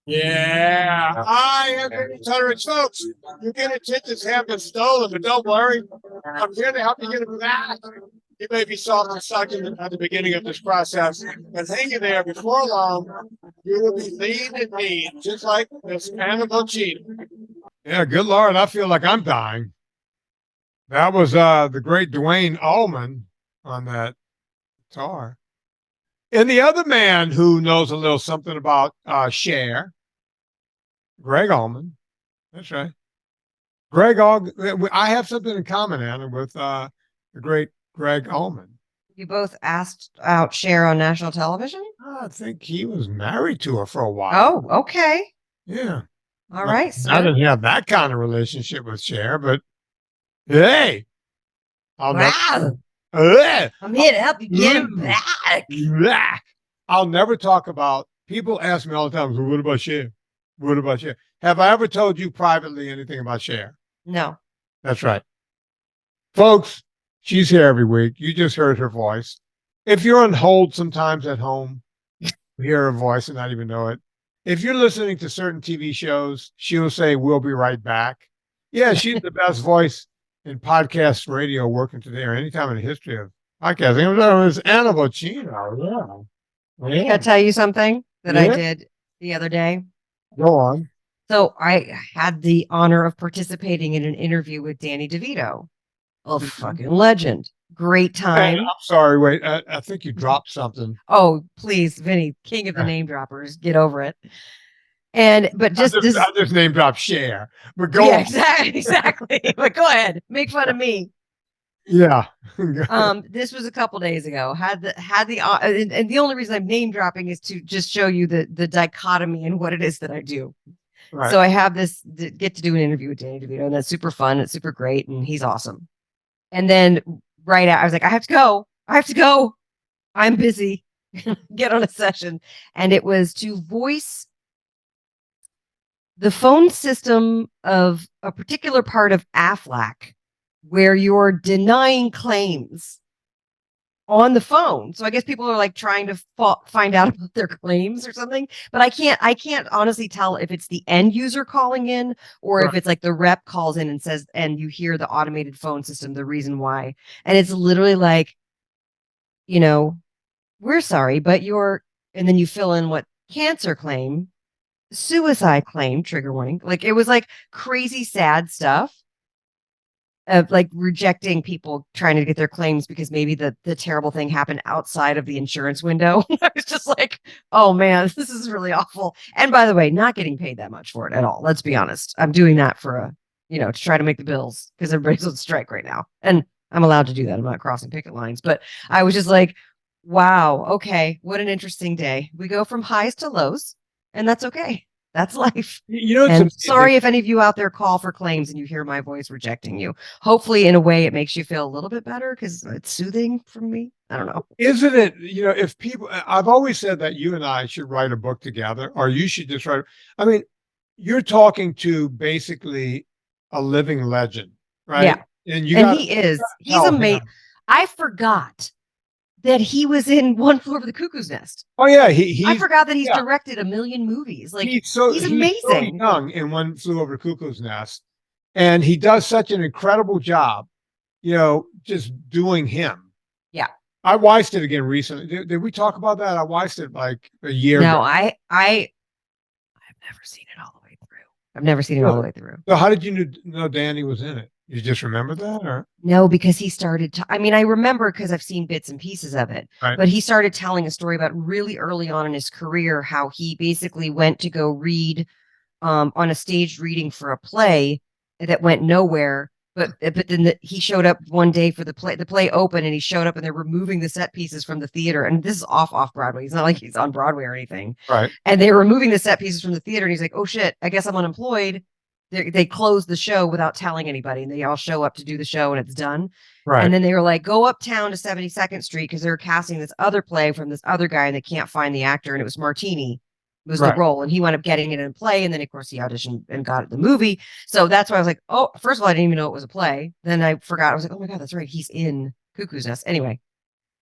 Yeah, I am Tutteridge, folks. You get a tickets have been stolen, but don't worry. I'm here to help you get them back. You may be soft and sucking at the beginning of this process, but hang in there. Before long, you will be lean and mean, just like this Annabelle cheating. Yeah, good Lord, I feel like I'm dying. That was the great Dwayne Allman on that guitar. And the other man who knows a little something about Cher, Greg Allman. That's right. I have something in common, Anna, with the great Greg Allman. You both asked out Cher on national television? I think he was married to her for a while. Oh, okay. Yeah. All I right, I sir. didn't have that kind of relationship with Cher, but hey, I'll never. Wow. Uh, I'm here to help you get him uh, back. I'll never talk about. People ask me all the time, "So what about Cher? What about Cher? Have I ever told you privately anything about Cher?" No. That's right. Folks, she's here every week. You just heard her voice. If you're on hold sometimes at home, you hear her voice and not even know it. If you're listening to certain TV shows, she'll say, "We'll be right back." Yeah, she's the best voice in podcast radio working today or any time in the history of podcasting. It was Anna Vocino. Yeah. I Yeah. gotta tell you something that I Yeah. did the other day. Go on. So I had the honor of participating in an interview with Danny DeVito, a fucking legend. Great And time. I'm sorry, wait, I think you dropped something. Oh, please, Vinny, king of the name droppers, get over it. And but I just just, this, I just name dropped Cher, but go yeah, on. exactly, exactly. But go ahead, make fun of me. Yeah. This was a couple days ago. And the only reason I'm name dropping is to just show you the dichotomy in what it is that I do. Right. So I have get to do an interview with Danny DeVito, and that's super fun. It's super great, and he's awesome. And then right out, I was like, I have to go. I have to go. I'm busy. Get on a session, and it was to voice the phone system of a particular part of Aflac where you're denying claims on the phone. So I guess people are like trying to find out about their claims or something, but I can't honestly tell if it's the end user calling in or Right. if it's like the rep calls in and says, and you hear the automated phone system, the reason why. And it's literally like, you know, we're sorry, but and then you fill in what cancer claim, suicide claim, trigger warning. Like it was like crazy sad stuff of like rejecting people trying to get their claims because maybe the terrible thing happened outside of the insurance window. I was just like, oh man, this is really awful. And by the way, not getting paid that much for it at all. Let's be honest. I'm doing that for to try to make the bills because everybody's on strike right now. And I'm allowed to do that. I'm not crossing picket lines. But I was just like, wow, okay, what an interesting day. We go from highs to lows, and that's okay. That's life. It's And amazing. sorry if any of you out there call for claims and you hear my voice rejecting you. Hopefully, in a way, it makes you feel a little bit better because it's soothing from me. I don't know. Isn't it? If people, I've always said that you and I should write a book together, or you should just write. I mean, you're talking to basically a living legend, right? Yeah. And you And got he is. to He's tell amazing. him. I forgot that he was in One Flew Over the Cuckoo's Nest. Oh yeah, I he's forgot that he's yeah, directed a million movies. Like, he's he's so amazing. young in One Flew Over the Cuckoo's Nest, and he does such an incredible job. Just doing him. Yeah. I watched it again recently. Did we talk about that? I watched it like a year No, ago. I've never seen it all the way through. I've never seen it all the way through. So how did you know Danny was in it? You just remember that, or No, because he started I mean, I remember because I've seen bits and pieces of it, right? but he started telling a story about really early on in his career how he basically went to go read on a staged reading for a play that went nowhere. But then he showed up one day for the play. The play opened, and he showed up, and they're removing the set pieces from the theater. And this is off Broadway. He's not like he's on Broadway or anything. Right. And they're removing the set pieces from the theater, and he's like, "Oh shit, I guess I'm unemployed." They closed the show without telling anybody, and they all show up to do the show, and it's done. Right. And then they were like, "Go uptown to 72nd Street because they're casting this other play from this other guy, and they can't find the actor, and it was Martini." Was the role, and he wound up getting it in a play, and then of course he auditioned and got it in the movie. So that's why I was like, oh, first of all, I didn't even know it was a play. Then I forgot. I was like, oh my god, that's right, he's in Cuckoo's Nest. Anyway,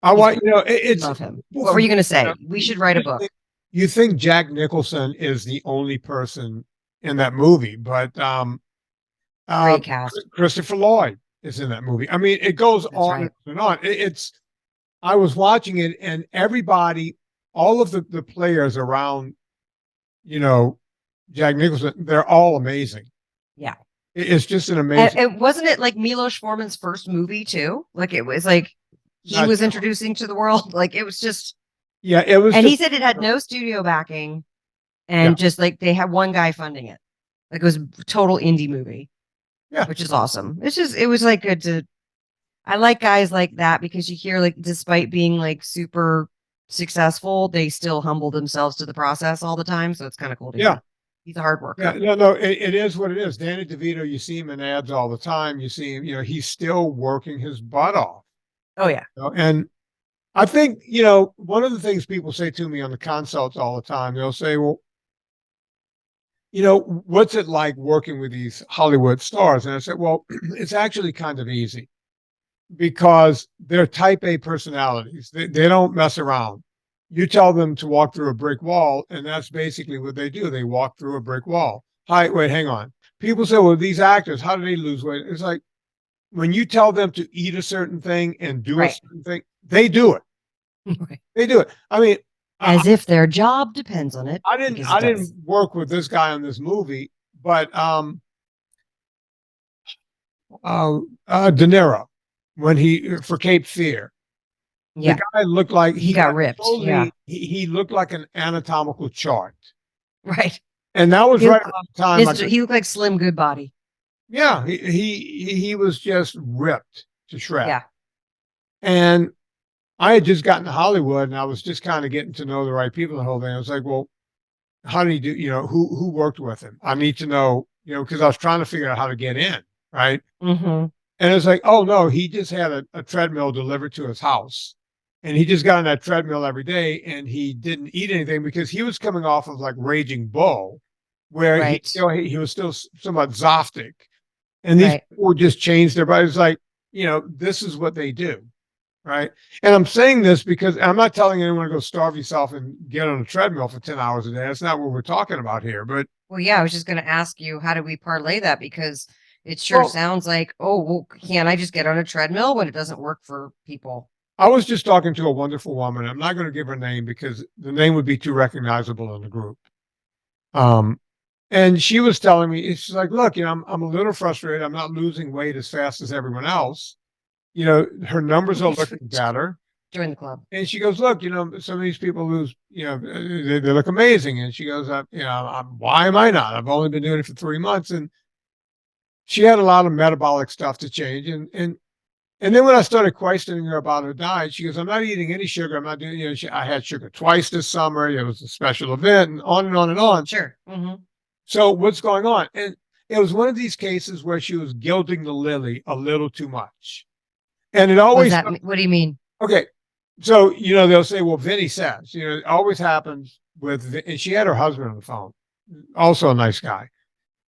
I want it's love him. What were you going to say? We should write a book. you think Jack Nicholson is the only person in that movie, but uh, Great cast. Christopher Lloyd is in that movie. I mean, it goes That's on right. and on. It's I was watching it, and everybody, all of the players around, you know, Jack Nicholson, they're all amazing. Yeah. It's just an amazing. And wasn't it like Milos Forman's first movie too? Like it was like he Not was sure. introducing to the world. Like it was just, Yeah, it was and he just said it had no studio backing, yeah, and just like they had one guy funding it. Like it was a total indie movie, yeah, which is awesome. It's just it was like good to. I like guys like that because you hear like despite being like super successful, they still humble themselves to the process all the time. So it's kind of cool to yeah. hear. He's a hard Yeah, worker. no. It is what it is. Danny DeVito, you see him in ads all the time. You see him, he's still working his butt off. Oh yeah. And I think, one of the things people say to me on the consults all the time, they'll say, well, what's it like working with these Hollywood stars? And I said, well, it's actually kind of easy because they're type A personalities. They don't mess around. You tell them to walk through a brick wall, and that's basically what they do. They walk through a brick wall. Hi, wait, hang on. People say, well, these actors, how do they lose weight? It's like when you tell them to eat a certain thing and do a Right. certain thing, they do it. Right. They do it. I mean, As if their job depends on it. I didn't Because I it didn't does. work with this guy on this movie, but De Niro when he for Cape Fear. The Yeah. guy looked like He got ripped. Yeah. he looked like an anatomical chart. Right. And that was He right looked, around the time he looked like Slim Goodbody. yeah, he was just ripped to shreds. Yeah. And I had just gotten to Hollywood and I was just kind of getting to know the right people the whole thing. I was like, well, how did he do, who worked with him? I need to know, because I was trying to figure out how to get in, right? Mm-hmm. And it's like, oh no, he just had a treadmill delivered to his house. And he just got on that treadmill every day and he didn't eat anything because he was coming off of like Raging Bull, where Right. he was still somewhat Zoftic. And these Right. people just changed their bodies like, this is what they do. Right. And I'm saying this because I'm not telling anyone to go starve yourself and get on a treadmill for 10 hours a day. That's not what we're talking about here. But Well, yeah, I was just going to ask you, how do we parlay that? Because it sure well, sounds like, oh, well, can't I just get on a treadmill when it doesn't work for people? I was just talking to a wonderful woman. I'm not going to give her name because the name would be too recognizable in the group. And she was telling me, she's like, look, I'm a little frustrated. I'm not losing weight as fast as everyone else. Her numbers are looking better. Join the club. And she goes, look, some of these people lose, they look amazing. And she goes, why am I not? I've only been doing it for 3 months. And she had a lot of metabolic stuff to change. And then when I started questioning her about her diet, she goes, I'm not eating any sugar. I'm not doing, I had sugar twice this summer. It was a special event and on and on and on. Sure. Mm-hmm. So what's going on? And it was one of these cases where she was gilding the lily a little too much. And it always, What do you mean? okay. So, they'll say, well, Vinny says, it always happens and she had her husband on the phone, also a nice guy,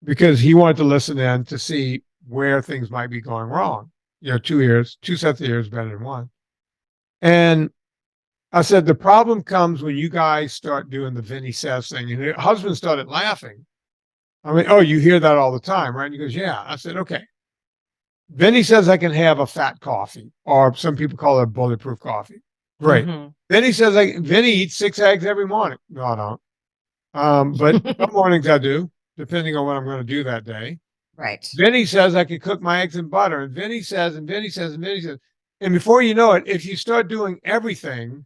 because he wanted to listen in to see where things might be going wrong. 2 sets of ears better than one. And I said, the problem comes when you guys start doing the Vinny says thing. And her husband started laughing. I mean, oh, you hear that all the time, right? And he goes, yeah. I said, okay. Vinny says I can have a fat coffee, or some people call it bulletproof coffee. Great. Mm-hmm. Then he says, Vinny eats 6 eggs every morning. No, I don't. But some mornings I do, depending on what I'm going to do that day. Right. Vinny says I can cook my eggs in butter. And Vinny says, and Vinny says, and Vinny says. And before you know it, if you start doing everything,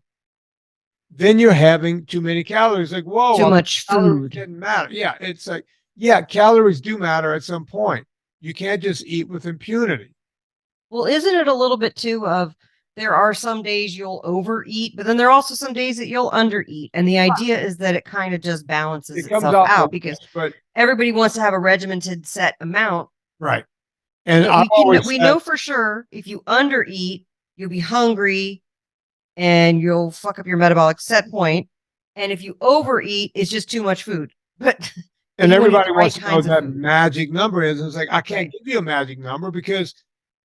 then you're having too many calories. Like, whoa. Too much food. Didn't matter. Yeah. It's like, yeah, calories do matter at some point. You can't just eat with impunity. Well, isn't it a little bit too of there are some days you'll overeat, but then there are also some days that you'll undereat. And the idea is that it kind of just balances itself out because everybody wants to have a regimented set amount. Right. And we know for sure if you undereat, you'll be hungry and you'll fuck up your metabolic set point. And if you overeat, it's just too much food. But and everybody wants to know what that magic number is. And it's like, I can't give you a magic number because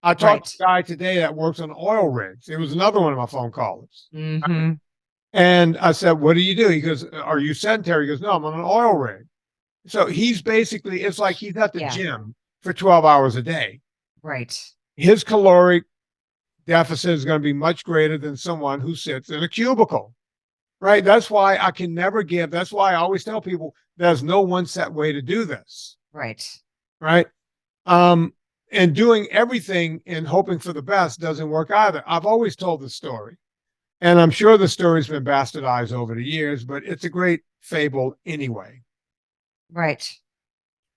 I talked to a guy today that works on oil rigs. It was another one of my phone calls. Mm-hmm. And I said, what do you do? He goes, are you sedentary? He goes, no, I'm on an oil rig. So he's basically, it's like he's at the Yeah. gym for 12 hours a day. Right. His caloric deficit is going to be much greater than someone who sits in a cubicle, right? That's why I can never give. That's why I always tell people there's no one set way to do this, Right. right? And doing everything and hoping for the best doesn't work either. I've always told the story, and I'm sure the story's been bastardized over the years, but it's a great fable anyway. Right.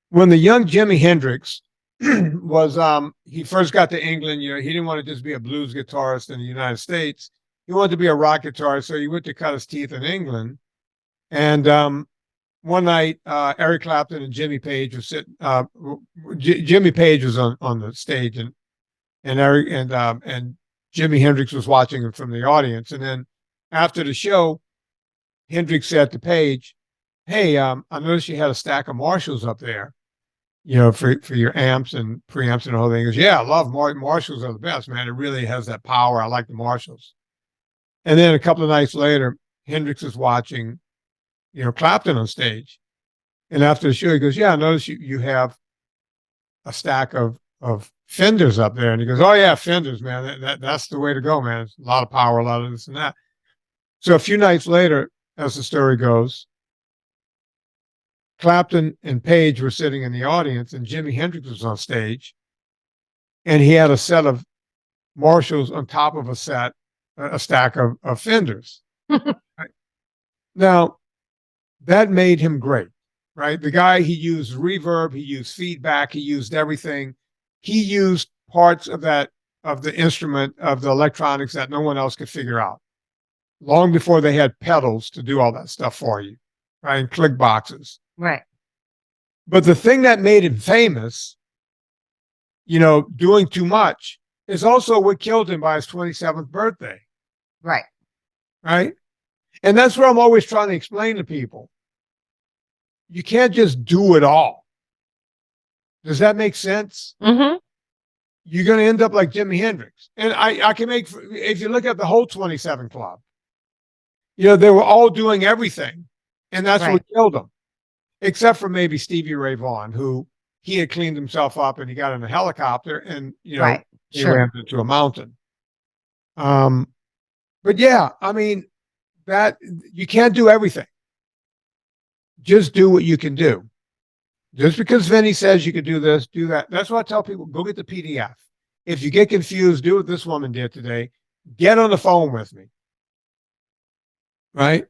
When the young Jimi Hendrix was he first got to England, he didn't want to just be a blues guitarist in the United States. He wanted to be a rock guitarist, so he went to cut his teeth in England. And one night, Eric Clapton and Jimmy Page were sitting. Jimmy Page was on the stage, and Eric and Jimi Hendrix was watching him from the audience. And then after the show, Hendrix said to Page, "Hey, I noticed you had a stack of Marshalls up there, for your amps and preamps and the whole thing." He goes, "Yeah, I love Marshalls are the best, man. It really has that power. I like the Marshalls." And then a couple of nights later, Hendrix is watching, Clapton on stage. And after the show, he goes, "Yeah, I noticed you have a stack of Fenders up there." And he goes, "Oh yeah, Fenders, man. That's the way to go, man. It's a lot of power, a lot of this and that." So a few nights later, as the story goes, Clapton and Page were sitting in the audience, and Jimi Hendrix was on stage, and he had a set of Marshalls on top of a stack of Fenders. Right? Now, that made him great, right? The guy, he used reverb, he used feedback, he used everything. He used parts of the instrument, of the electronics that no one else could figure out. Long before they had pedals to do all that stuff for you, right? And click boxes. Right. But the thing that made him famous, doing too much, is also what killed him by his 27th birthday. Right. Right. And that's what I'm always trying to explain to people. You can't just do it all. Does that make sense? Mm-hmm. You're going to end up like Jimi Hendrix. And I can if you look at the whole 27 Club, they were all doing everything. And that's what killed them. Except for maybe Stevie Ray Vaughan, who he had cleaned himself up and he got in a helicopter and, he ran into a mountain. But yeah, I mean, that you can't do everything. Just do what you can do. Just because Vinny says you could do this, do that. That's why I tell people, go get the PDF. If you get confused, do what this woman did today. Get on the phone with me. Right?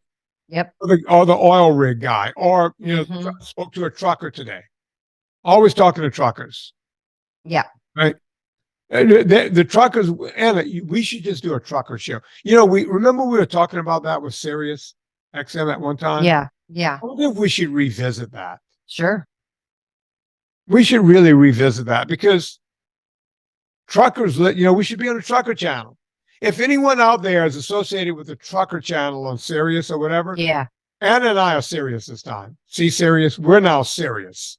Yep. Or the oil rig guy, or, spoke to a trucker today. Always talking to truckers. Yeah. Right. The truckers, Anna, we should just do a trucker show. We were talking about that with Sirius XM at one time. Yeah. Yeah. I wonder if we should revisit that. Sure. We should really revisit that, because truckers, we should be on a trucker channel. If anyone out there is associated with the trucker channel on Sirius or whatever, yeah, Anna and I are serious this time. See, Sirius, we're now serious.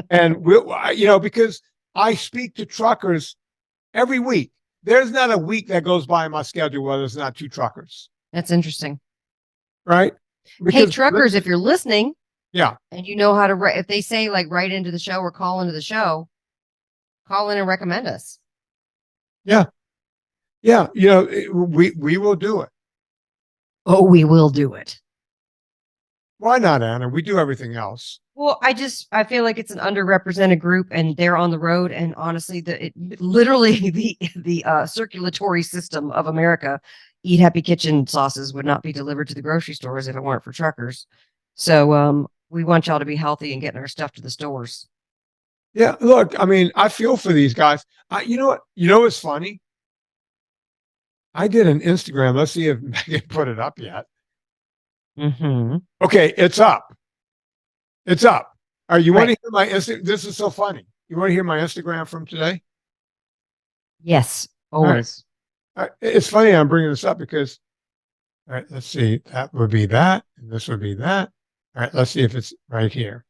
And because I speak to truckers every week. There's not a week that goes by in my schedule where there's not two truckers. That's interesting. Right? Hey, truckers, if you're listening, yeah, and you know how to if they say like write into the show or call into the show, call in and recommend us. Yeah. Yeah, we will do it. Oh, we will do it. Why not, Anna? We do everything else. Well, I feel like it's an underrepresented group, and they're on the road. And honestly, literally the circulatory system of America, Eat Happy Kitchen sauces would not be delivered to the grocery stores if it weren't for truckers. So we want y'all to be healthy and getting our stuff to the stores. Yeah, look, I mean, I feel for these guys. You know what? What's funny? I did an Instagram. Let's see if Megan put it up yet. Mm-hmm. Okay, it's up. It's up. All right, you want to hear my Instagram? This is so funny. You want to hear my Instagram from today? Yes, always. All right. It's funny I'm bringing this up because, all right, let's see. That would be that, and this would be that. All right, let's see if it's right here.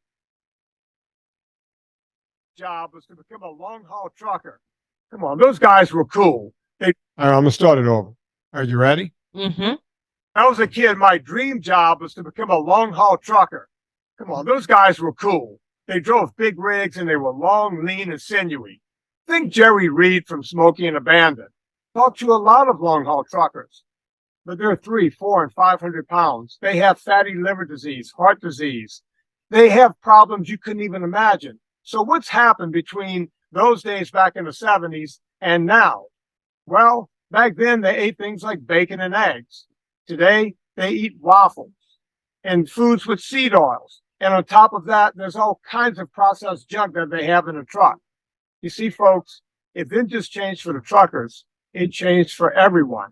Job was to become a long-haul trucker. Come on, those guys were cool. All right, I'm going to start it over. Are you ready? Mm-hmm. I was a kid, my dream job was to become a long haul trucker. Come on, those guys were cool. They drove big rigs and they were long, lean, and sinewy. Think Jerry Reed from Smokey and the Bandit. Talked to a lot of long haul truckers, but they're 3, 4, and 500 pounds. They have fatty liver disease, heart disease. They have problems you couldn't even imagine. So what's happened between those days back in the 70s and now? Well, back then they ate things like bacon and eggs. Today they eat waffles and foods with seed oils. And on top of that, there's all kinds of processed junk that they have in a truck. You see, folks, it didn't just change for the truckers, it changed for everyone.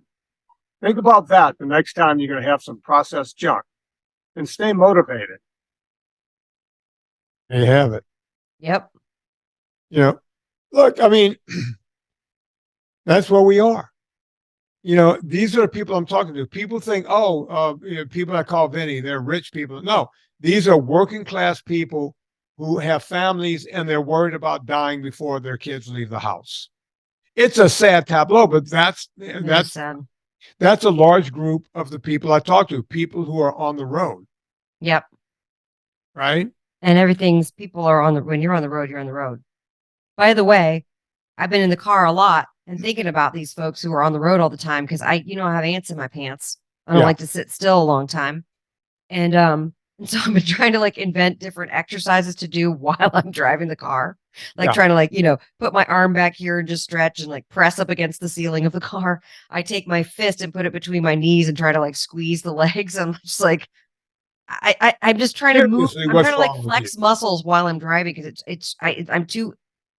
Think about that the next time you're going to have some processed junk, and stay motivated. There you have it. Yep. You know, look, I mean, that's where we are. You know, these are the people I'm talking to. People think, oh, you know, people I call Vinny, they're rich people. No, these are working class people who have families and they're worried about dying before their kids leave the house. It's a sad tableau, but that's Sad. a large group of the people I talk to, people who are on the road, Yep. right? And people are when you're on the road, you're on the road. By the way, I've been in the car a lot and thinking about these folks who are on the road all the time because I have ants in my pants. I don't Yeah. like to sit still a long time. And so I've been trying to like invent different exercises to do while I'm driving the car. Like Yeah. trying to like, put my arm back here and just stretch and like press up against the ceiling of the car. I take my fist and put it between my knees and try to like squeeze the legs. I'm just like, I'm just trying to move. Seriously, I'm what's trying to like wrong with flex muscles while I'm driving because I'm too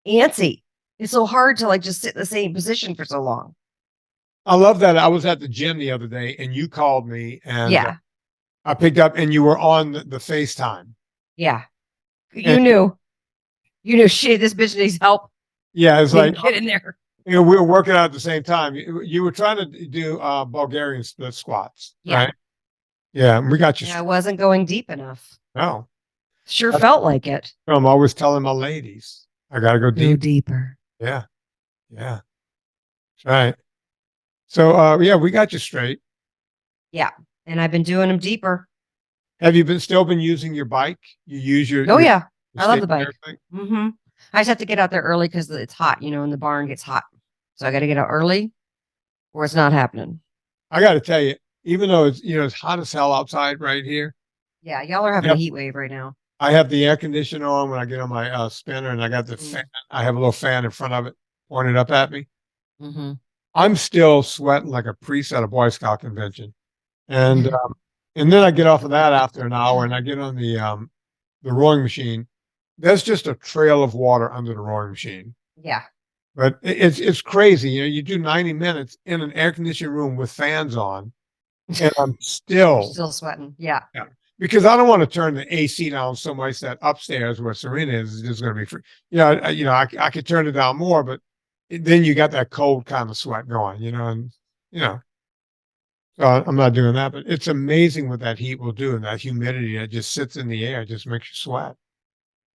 antsy. It's so hard to like just sit in the same position for so long. I love that. I was at the gym the other day and you called me and Yeah. I picked up and you were on the FaceTime. Yeah. You And- knew shit, this bitch needs help. Yeah, it's like, Get in there. you know, we were working out at the same time. You were trying to do Bulgarian split squats, Yeah. right? Yeah, we got you. Yeah, I wasn't going deep enough. No, Sure felt like it. I'm always telling my ladies, I got to go Go deep. deeper. Yeah, yeah, that's right. So, yeah, we got you straight. Yeah. And I've been doing them deeper. Have you still been using your bike? You use your Oh yeah. I love the stationary bike. thing? Mm-hmm. I just have to get out there early because it's hot, and the barn gets hot. So I got to get out early or it's not happening. I got to tell you, even though it's hot as hell outside right here, Yeah. Y'all are having Yep. a heat wave right now. I have the air conditioner on when I get on my spinner, and I got the Mm. fan. I have a little fan in front of it, pointed up at me. Mm-hmm. I'm still sweating like a priest at a Boy Scout convention, and Mm-hmm. and then I get off of that after an hour, and I get on the rowing machine. There's just a trail of water under the rowing machine. Yeah. But it's crazy. You do 90 minutes in an air conditioned room with fans on, and I'm You're still sweating. Yeah. because I don't want to turn the AC down so much that upstairs where Serena is just going to be free. I could turn it down more, but then you got that cold kind of sweat going, and so I'm not doing that. But it's amazing what that heat will do, and that humidity that just sits in the air just makes you sweat.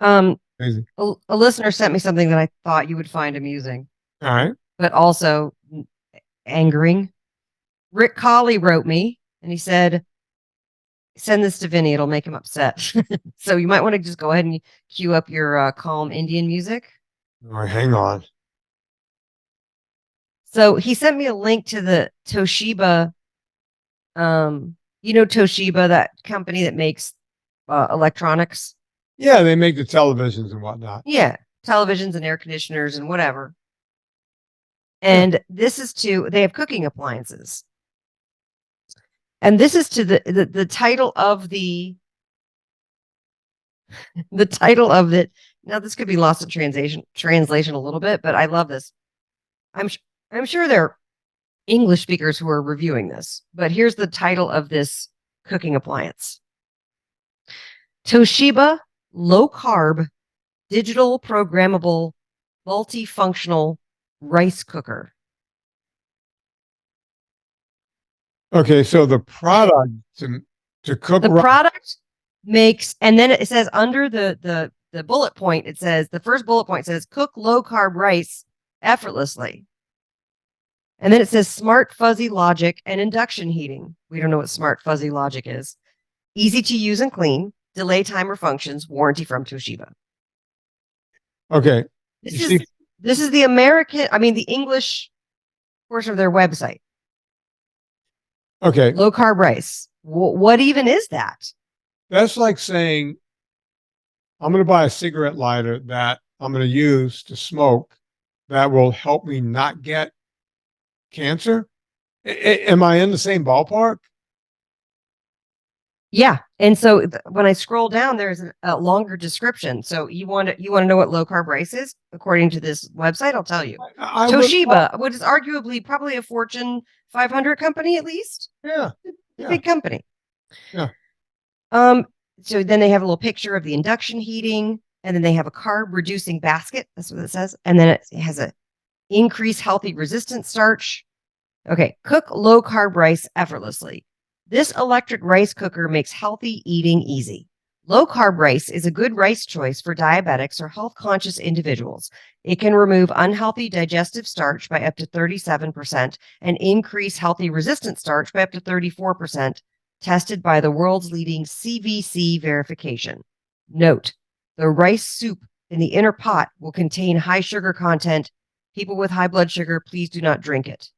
Amazing. A listener sent me something that I thought you would find amusing, All right. but also angering. Rick Colley wrote me and he said, send this to Vinny. It'll make him upset. So you might want to just go ahead and cue up your calm Indian music. All right, hang on. So he sent me a link to the Toshiba. Toshiba, that company that makes electronics. Yeah, they make the televisions and whatnot. Yeah, televisions and air conditioners and whatever. And this is they have cooking appliances. And this is to the title of the title of it. Now this could be lost in translation a little bit, but I love this. I'm sure there are English speakers who are reviewing this, but here's the title of this cooking appliance. Toshiba low carb, digital programmable, multifunctional rice cooker. Okay, so the product to cook The product makes, and then it says under the bullet point, it says the first bullet point says cook low carb rice effortlessly. And then it says smart fuzzy logic and induction heating. We don't know what smart fuzzy logic is. Easy to use and clean. Delay timer functions. Warranty from Toshiba. Okay. This You is see, this is the English portion of their website. okay. Low carb rice. What even is that? That's like saying, I'm going to buy a cigarette lighter that I'm going to use to smoke that will help me not get cancer. Am I in the same ballpark? Yeah. And so when I scroll down, there's a longer description. So you want to know what low carb rice is? According to this website, I'll tell you. I would- Toshiba, which is arguably probably a Fortune 500 company at least. yeah. Yeah. Big company. Yeah. So then they have a little picture of the induction heating, and then they have a carb reducing basket. That's what it says. And then it has a increase healthy resistant starch. Okay. Cook low carb rice effortlessly. This electric rice cooker makes healthy eating easy. Low carb rice is a good rice choice for diabetics or health conscious individuals. It can remove unhealthy digestive starch by up to 37% and increase healthy resistant starch by up to 34%, tested by the world's leading CVC verification. Note, the rice soup in the inner pot will contain high sugar content. People with high blood sugar, please do not drink it.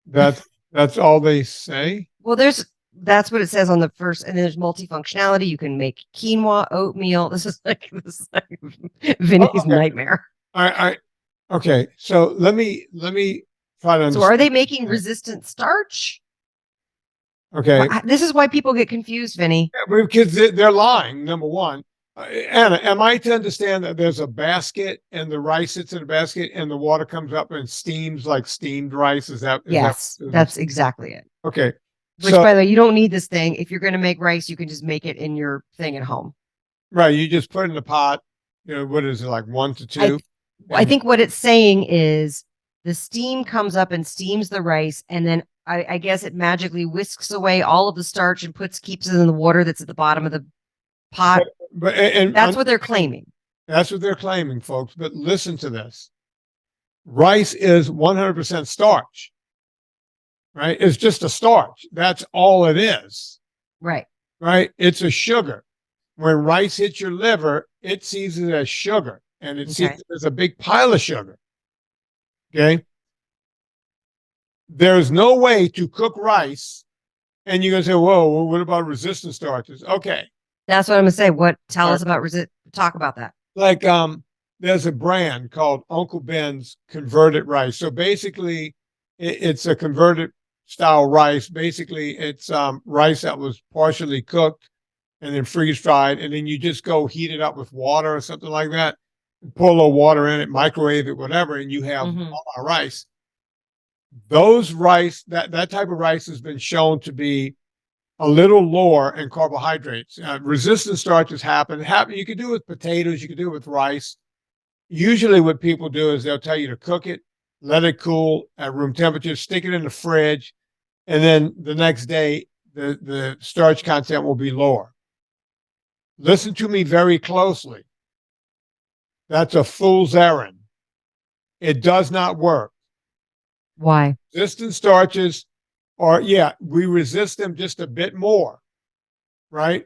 That's all they say. Well, that's what it says on the first, and there's multifunctionality. You can make quinoa, oatmeal. This is like Vinny's okay. nightmare. Okay. So let me try to understand. So are they making resistant starch? Okay. This is why people get confused, Vinny. Because they're lying, number one. Anna, am I to understand that there's a basket and the rice sits in a basket and the water comes up and steams like steamed rice? Yes, that's exactly it. okay. Which, by the way, you don't need this thing. If you're going to make rice, you can just make it in your thing at home. Right. You just put it in the pot. You know, what is it, like 1 to 2? I think what it's saying is the steam comes up and steams the rice, and then I guess it magically whisks away all of the starch and keeps it in the water that's at the bottom of the pot. But that's what they're claiming. That's what they're claiming, folks. But listen to this. Rice is 100% starch, right? It's just a starch. That's all it is. Right. Right. It's a sugar. When rice hits your liver, it sees it as sugar and it sees it as a big pile of sugar. Okay. There's no way to cook rice. And you're going to say, whoa, well, what about resistant starches? Okay. That's what I'm going to say. Tell us about talk about that. Like, there's a brand called Uncle Ben's converted rice. So basically it's a converted style rice. Basically it's, rice that was partially cooked and then freeze dried. And then you just go heat it up with water or something like that. Pour a little water in it, microwave it, whatever. And you have rice. Those rice, that type of rice has been shown to be a little lower in carbohydrates. Resistant starches happen. You can do it with potatoes. You can do it with rice. Usually what people do is they'll tell you to cook it, let it cool at room temperature, stick it in the fridge, and then the next day, the starch content will be lower. Listen to me very closely. That's a fool's errand. It does not work. Why? Resistant starches we resist them just a bit more, right?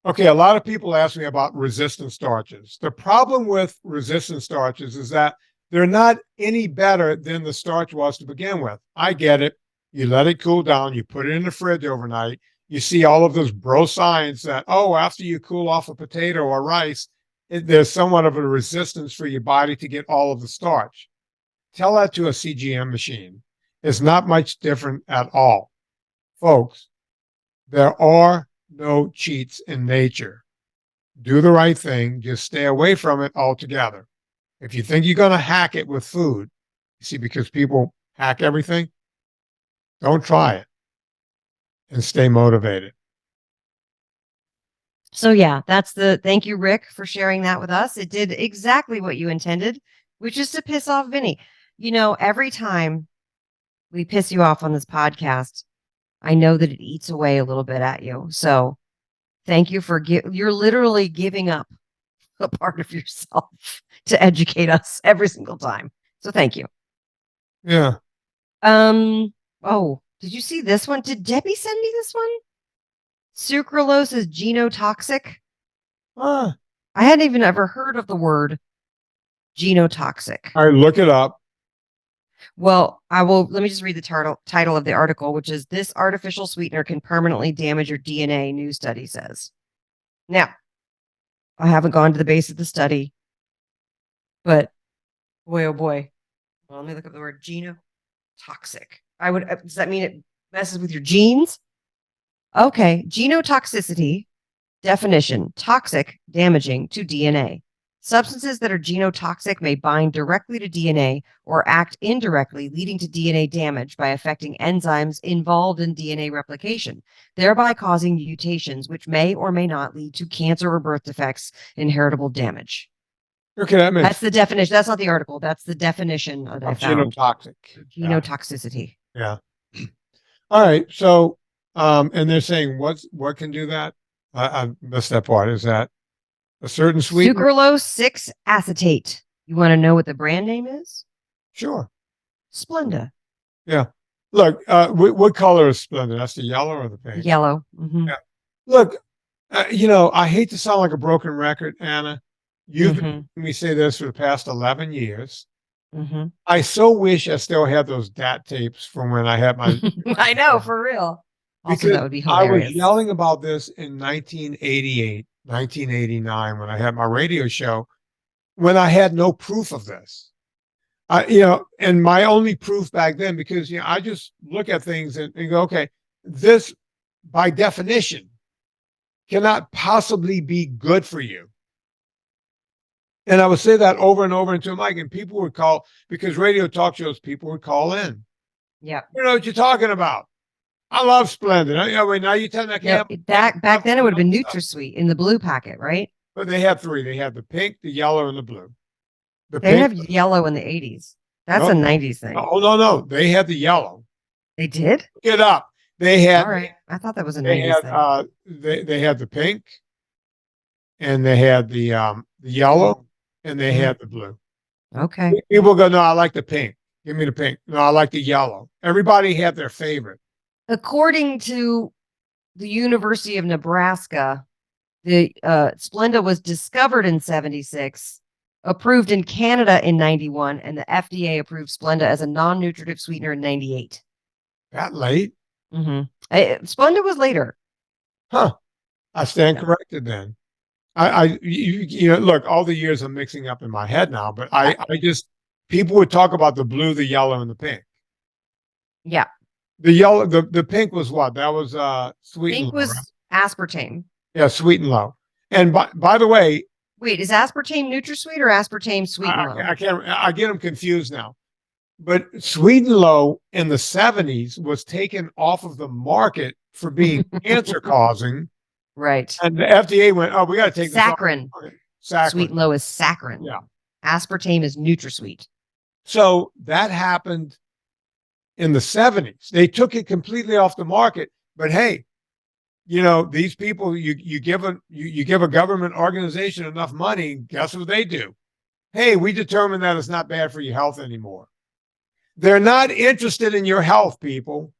Okay, a lot of people ask me about resistant starches. The problem with resistant starches is that they're not any better than the starch was to begin with. I get it. You let it cool down. You put it in the fridge overnight. You see all of those bro signs that, after you cool off a potato or rice, there's somewhat of a resistance for your body to get all of the starch. Tell that to a CGM machine. It's not much different at all. Folks, there are no cheats in nature. Do the right thing. Just stay away from it altogether. If you think you're going to hack it with food, you see, because people hack everything, don't try it and stay motivated. So yeah, thank you, Rick, for sharing that with us. It did exactly what you intended, which is to piss off Vinny. You know, every time we piss you off on this podcast, I know that it eats away a little bit at you. So thank you you're literally giving up a part of yourself to educate us every single time. So thank you. Yeah. Oh, did you see this one? Did Debbie send me this one? Sucralose is genotoxic. Ah, I hadn't even ever heard of the word genotoxic. all right, look it up. Well, let me just read the title of the article, which is This Artificial Sweetener Can Permanently Damage Your DNA, new study says. Now, I haven't gone to the base of the study, but boy, oh boy. Well, let me look up the word genotoxic. Does that mean it messes with your genes? Okay. Genotoxicity, definition, toxic, damaging to DNA. Substances that are genotoxic may bind directly to DNA or act indirectly, leading to DNA damage by affecting enzymes involved in DNA replication, thereby causing mutations which may or may not lead to cancer or birth defects, inheritable damage. Okay, that makes That's the definition. That's not the article. That's the definition that I found. genotoxic. Genotoxicity. Yeah. All right. So, and they're saying what can do that? I missed that part. Is that a certain sweetener? Sucralose 6 acetate. You want to know what the brand name is? Sure. Splenda. Look, what color is Splendid? That's the yellow or the pink? Yellow. Mhm. Yeah. Look, I hate to sound like a broken record, Anna. You've been Mhm. hearing me say this for the past 11 years. Mhm. I so wish I still had those DAT tapes from when I had my. I know, for real. Also, Because that would be I was hilarious. yelling about this in 1988, 1989, when I had my radio show, when I had no proof of this. And my only proof back then, because I just look at things and go, okay, this by definition cannot possibly be good for you. And I would say that over and over into a mic, and people would call, because radio talk shows, people would call in. Yeah. You know what you're talking about. I love Splendid. Wait, now you tell me I Yep. can't. Back then it would have been NutraSweet in the blue packet, right? But they had three. They had the pink, the yellow, and the blue. The They didn't pink. have yellow in the 80s. That's a No. 90s thing. Oh no, they had the yellow. They did? Look it up. They had. All right. I thought that was a They 90s had. thing. They had the pink, and they had the yellow, and they had the blue. Okay. People go, no, I like the pink. Give me the pink. No, I like the yellow. Everybody had their favorite. According to the University of Nebraska, the Splenda was discovered in 76, approved in Canada in 91, and the FDA approved Splenda as a non-nutritive sweetener in 98. That late? Splenda was later. Huh. I stand Yeah. corrected then. Look, all the years I'm mixing up in my head now, but I just, people would talk about the blue, the yellow, and the pink. Yeah. The yellow, the pink was what? That was sweet and Pink low, was right? aspartame. Yeah, sweet and low. And by the way, Wait, is aspartame NutraSweet or aspartame sweet and low? I can't. I get them confused now. But sweet and low in the 70s was taken off of the market for being cancer causing, Right. and the FDA went, "Oh, we got to take this off." Saccharin. Saccharin. Sweet and low is saccharin. Yeah. Aspartame is NutraSweet. So that happened in the 70s. They took it completely off the market. But hey, these people, you give a government organization enough money, guess what they do? Hey, we determine that it's not bad for your health anymore. They're not interested in your health, people.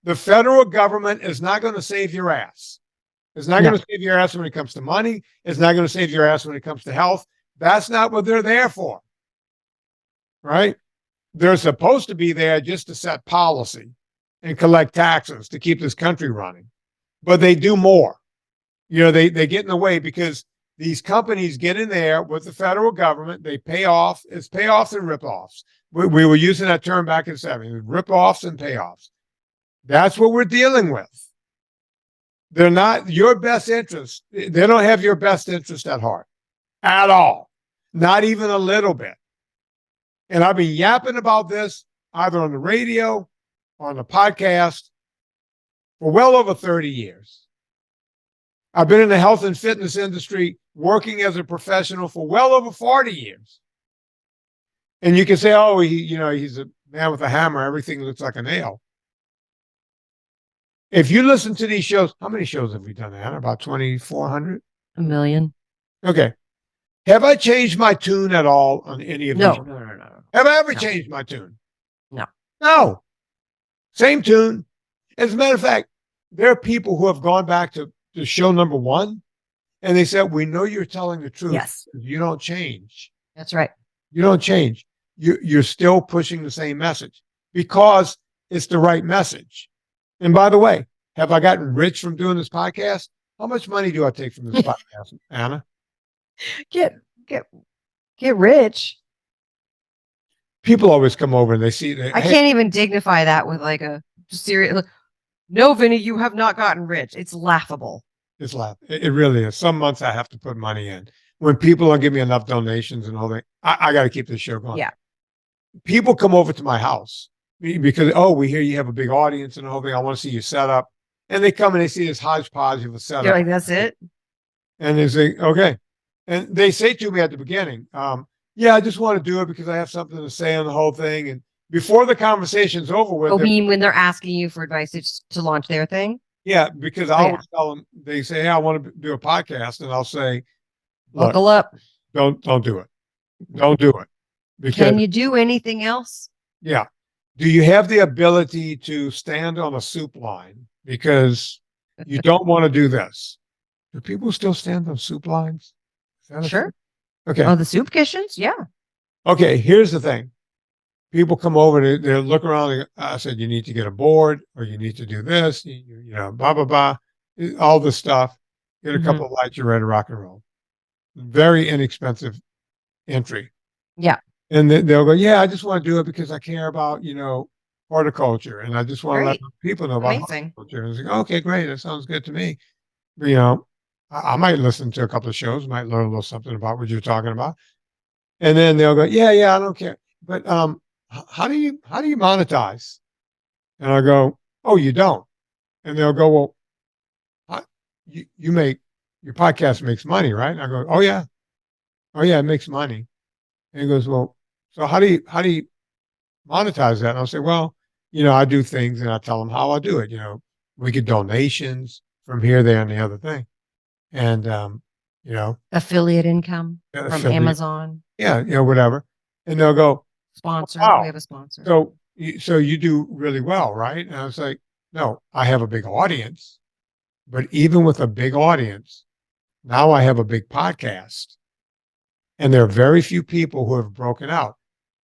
The federal government is not going to save your ass. It's not going to save your ass when it comes to money. It's not going to save your ass when it comes to health. That's not what they're there for. Right? They're supposed to be there just to set policy and collect taxes to keep this country running. But they do more. They get in the way because these companies get in there with the federal government. They pay off. It's payoffs and ripoffs. We were using that term back in the 70s, ripoffs and payoffs. That's what we're dealing with. They're not your best interest. They don't have your best interest at heart at all. Not even a little bit. And I've been yapping about this either on the radio, on the podcast, for well over 30 years. I've been in the health and fitness industry working as a professional for well over 40 years. And you can say, oh, he's a man with a hammer. Everything looks like a nail. If you listen to these shows, how many shows have we done, Anna? About 2,400? A million. Okay. Have I changed my tune at all on any of these? No. Have I ever No. changed my tune? No. No. Same tune. As a matter of fact, there are people who have gone back to show number one and they said, we know you're telling the truth. Yes, You don't change. that's right. You don't change. You're still pushing the same message because it's the right message. And by the way, have I gotten rich from doing this podcast? How much money do I take from this podcast, Anna? Get get rich. People always come over and they see that. I can't even dignify that with like a serious. No, Vinny, you have not gotten rich. It's laughable. It's laugh. It really is. Some months I have to put money in. When people don't give me enough donations and all that, I got to keep this show going. Yeah. People come over to my house because, oh, we hear you have a big audience and the whole thing. I want to see you set up. And they come and they see this hodgepodge of a setup. You're like, that's it. And they say, okay. And they say to me at the beginning, yeah, I just want to do it because I have something to say on the whole thing. And before the conversation's over with, Oh, mean when they're asking you for advice to launch their thing? yeah, because I always tell them, they say, hey, I want to do a podcast. And I'll say, look, Buckle up. don't do it. Don't do it. Because, Can you do anything else? yeah. Do you have the ability to stand on a soup line? Because you don't want to do this. Do people still stand on soup lines? Is that a Sure. thing? Okay. Oh, the soup kitchens? Yeah. Okay. Here's the thing. People come over, they look around. I said, you need to get a board or you need to do this, you know, blah, blah, blah, all this stuff. Get a couple of lights, you're ready to rock and roll. Very inexpensive entry. Yeah. And they'll go, yeah, I just want to do it because I care about, you know, horticulture. And I just want to let Great. people know about Amazing. horticulture. And it's like, okay, great. That sounds good to me. But, you know, I might listen to a couple of shows, might learn a little something about what you're talking about. And then they'll go, yeah, I don't care. But how do you monetize? And I go, oh, you don't. And they'll go, well, you make, your podcast makes money, right? And I go, oh yeah, it makes money. And he goes, well, so how do you monetize that? And I'll say, well, you know, I do things and I tell them how I do it. You know, we get donations from here, there, and the other thing. And, you know, Affiliate income from affiliate- Amazon. Yeah, you know, whatever. And they'll go, Sponsor. Wow. We have a sponsor. so you do really well, right? And I was like, no, I have a big audience, but even with a big audience, now I have a big podcast. And there are very few people who have broken out.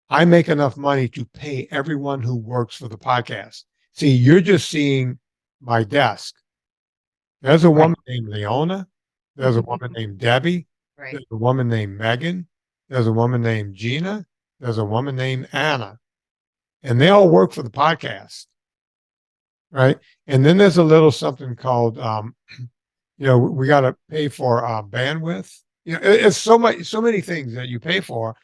I make enough money to pay everyone who works for the podcast. See, you're just seeing my desk. There's a woman named Leona. There's a woman named Debbie. Right. There's a woman named Megan. There's a woman named Gina. There's a woman named Anna. And they all work for the podcast. Right. And then there's a little something called, you know, we got to pay for bandwidth. You know, it's so many things that you pay for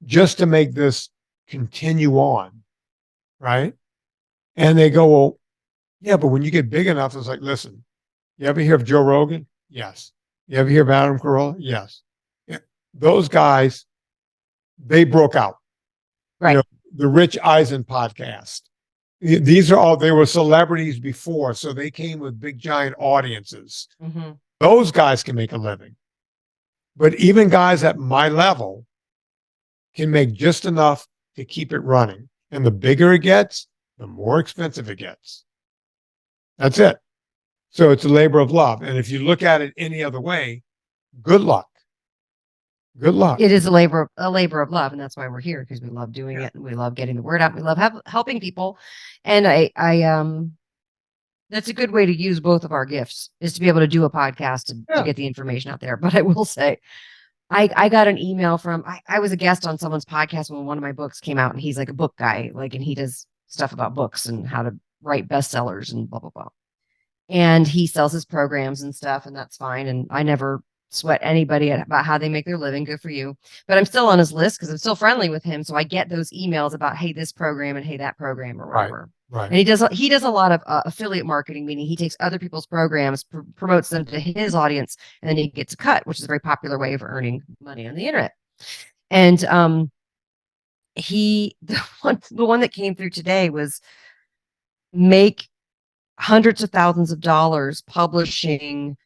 just to make this continue on. Right. And they go, well, yeah, but when you get big enough, it's like, listen, you ever hear of Joe Rogan? Yes. You ever hear of Adam Carolla? Yes. Yeah. Those guys, they broke out. Right. You know, the Rich Eisen podcast. These are all, they were celebrities before, so they came with big giant audiences. Mhm. Those guys can make a living. But even guys at my level can make just enough to keep it running. And the bigger it gets, the more expensive it gets. That's it. So it's a labor of love. And if you look at it any other way, good luck. Good luck. It is a labor of love, and that's why we're here, because we love doing it and we love getting the word out. We love helping people, and I that's a good way to use both of our gifts, is to be able to do a podcast to get the information out there. But I will say, I got an email from I was a guest on someone's podcast when one of my books came out, and he's like a book guy, like, and he does stuff about books and how to write bestsellers and blah blah blah. And he sells his programs and stuff, and that's fine. And I never sweat anybody about how they make their living. Good for you. But I'm still on his list because I'm still friendly with him. So I get those emails about, hey, this program and hey, that program or whatever. Right. And he does a lot of affiliate marketing, meaning he takes other people's programs, promotes them to his audience, and then he gets a cut, which is a very popular way of earning money on the internet. And the one that came through today was make hundreds of thousands of dollars publishing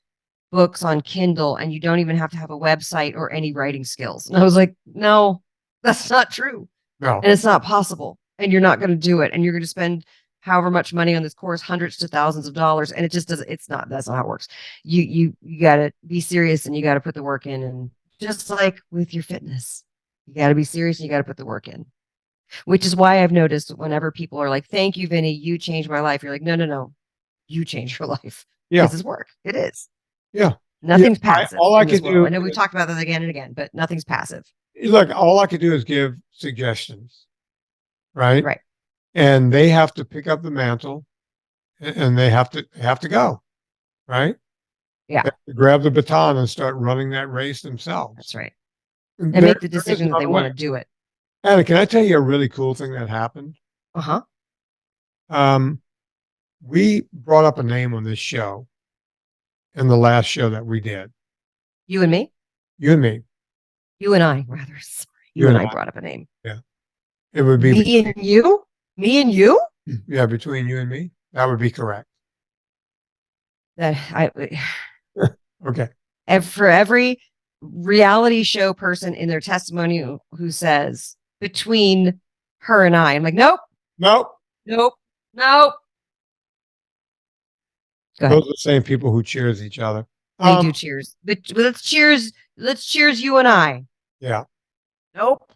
books on Kindle, and you don't even have to have a website or any writing skills. And I was like, no, that's not true. No. and it's not possible, and you're not going to do it, and you're going to spend however much money on this course, hundreds to thousands of dollars, and it just doesn't. It's not. That's not how it works. You got to be serious, and you got to put the work in, and just like with your fitness, you got to be serious, and you got to put the work in. Which is why I've noticed whenever people are like, "Thank you, Vinny, you changed my life." You're like, "No, no, no, you changed your life. Yeah. This is work. It is. Yeah. Nothing's Yeah, passive. all I in this can world. do I know we've is- talked about that again and again, but nothing's passive. Look, all I could do is give suggestions, right? Right. And they have to pick up the mantle, and they have to go, right? Yeah. They have to grab the baton and start running that race themselves. That's right. And And make the there is decision that they another want way. to do it. Anna, can I tell you a really cool thing that happened? Uh-huh. We brought up a name on this show in the last show that we did. You and me? You and me. You and I, rather. Sorry. You and I brought up a name. It would be Me and you? Me and you? yeah, between you and me. That would be correct. That I Okay. for every reality show person in their testimony who says between her and I'm like, nope, Nope. nope, nope. Go ahead. Those are the same people who cheers each other. They do cheers. But let's cheers. Let's cheers you and I. Yeah. Nope.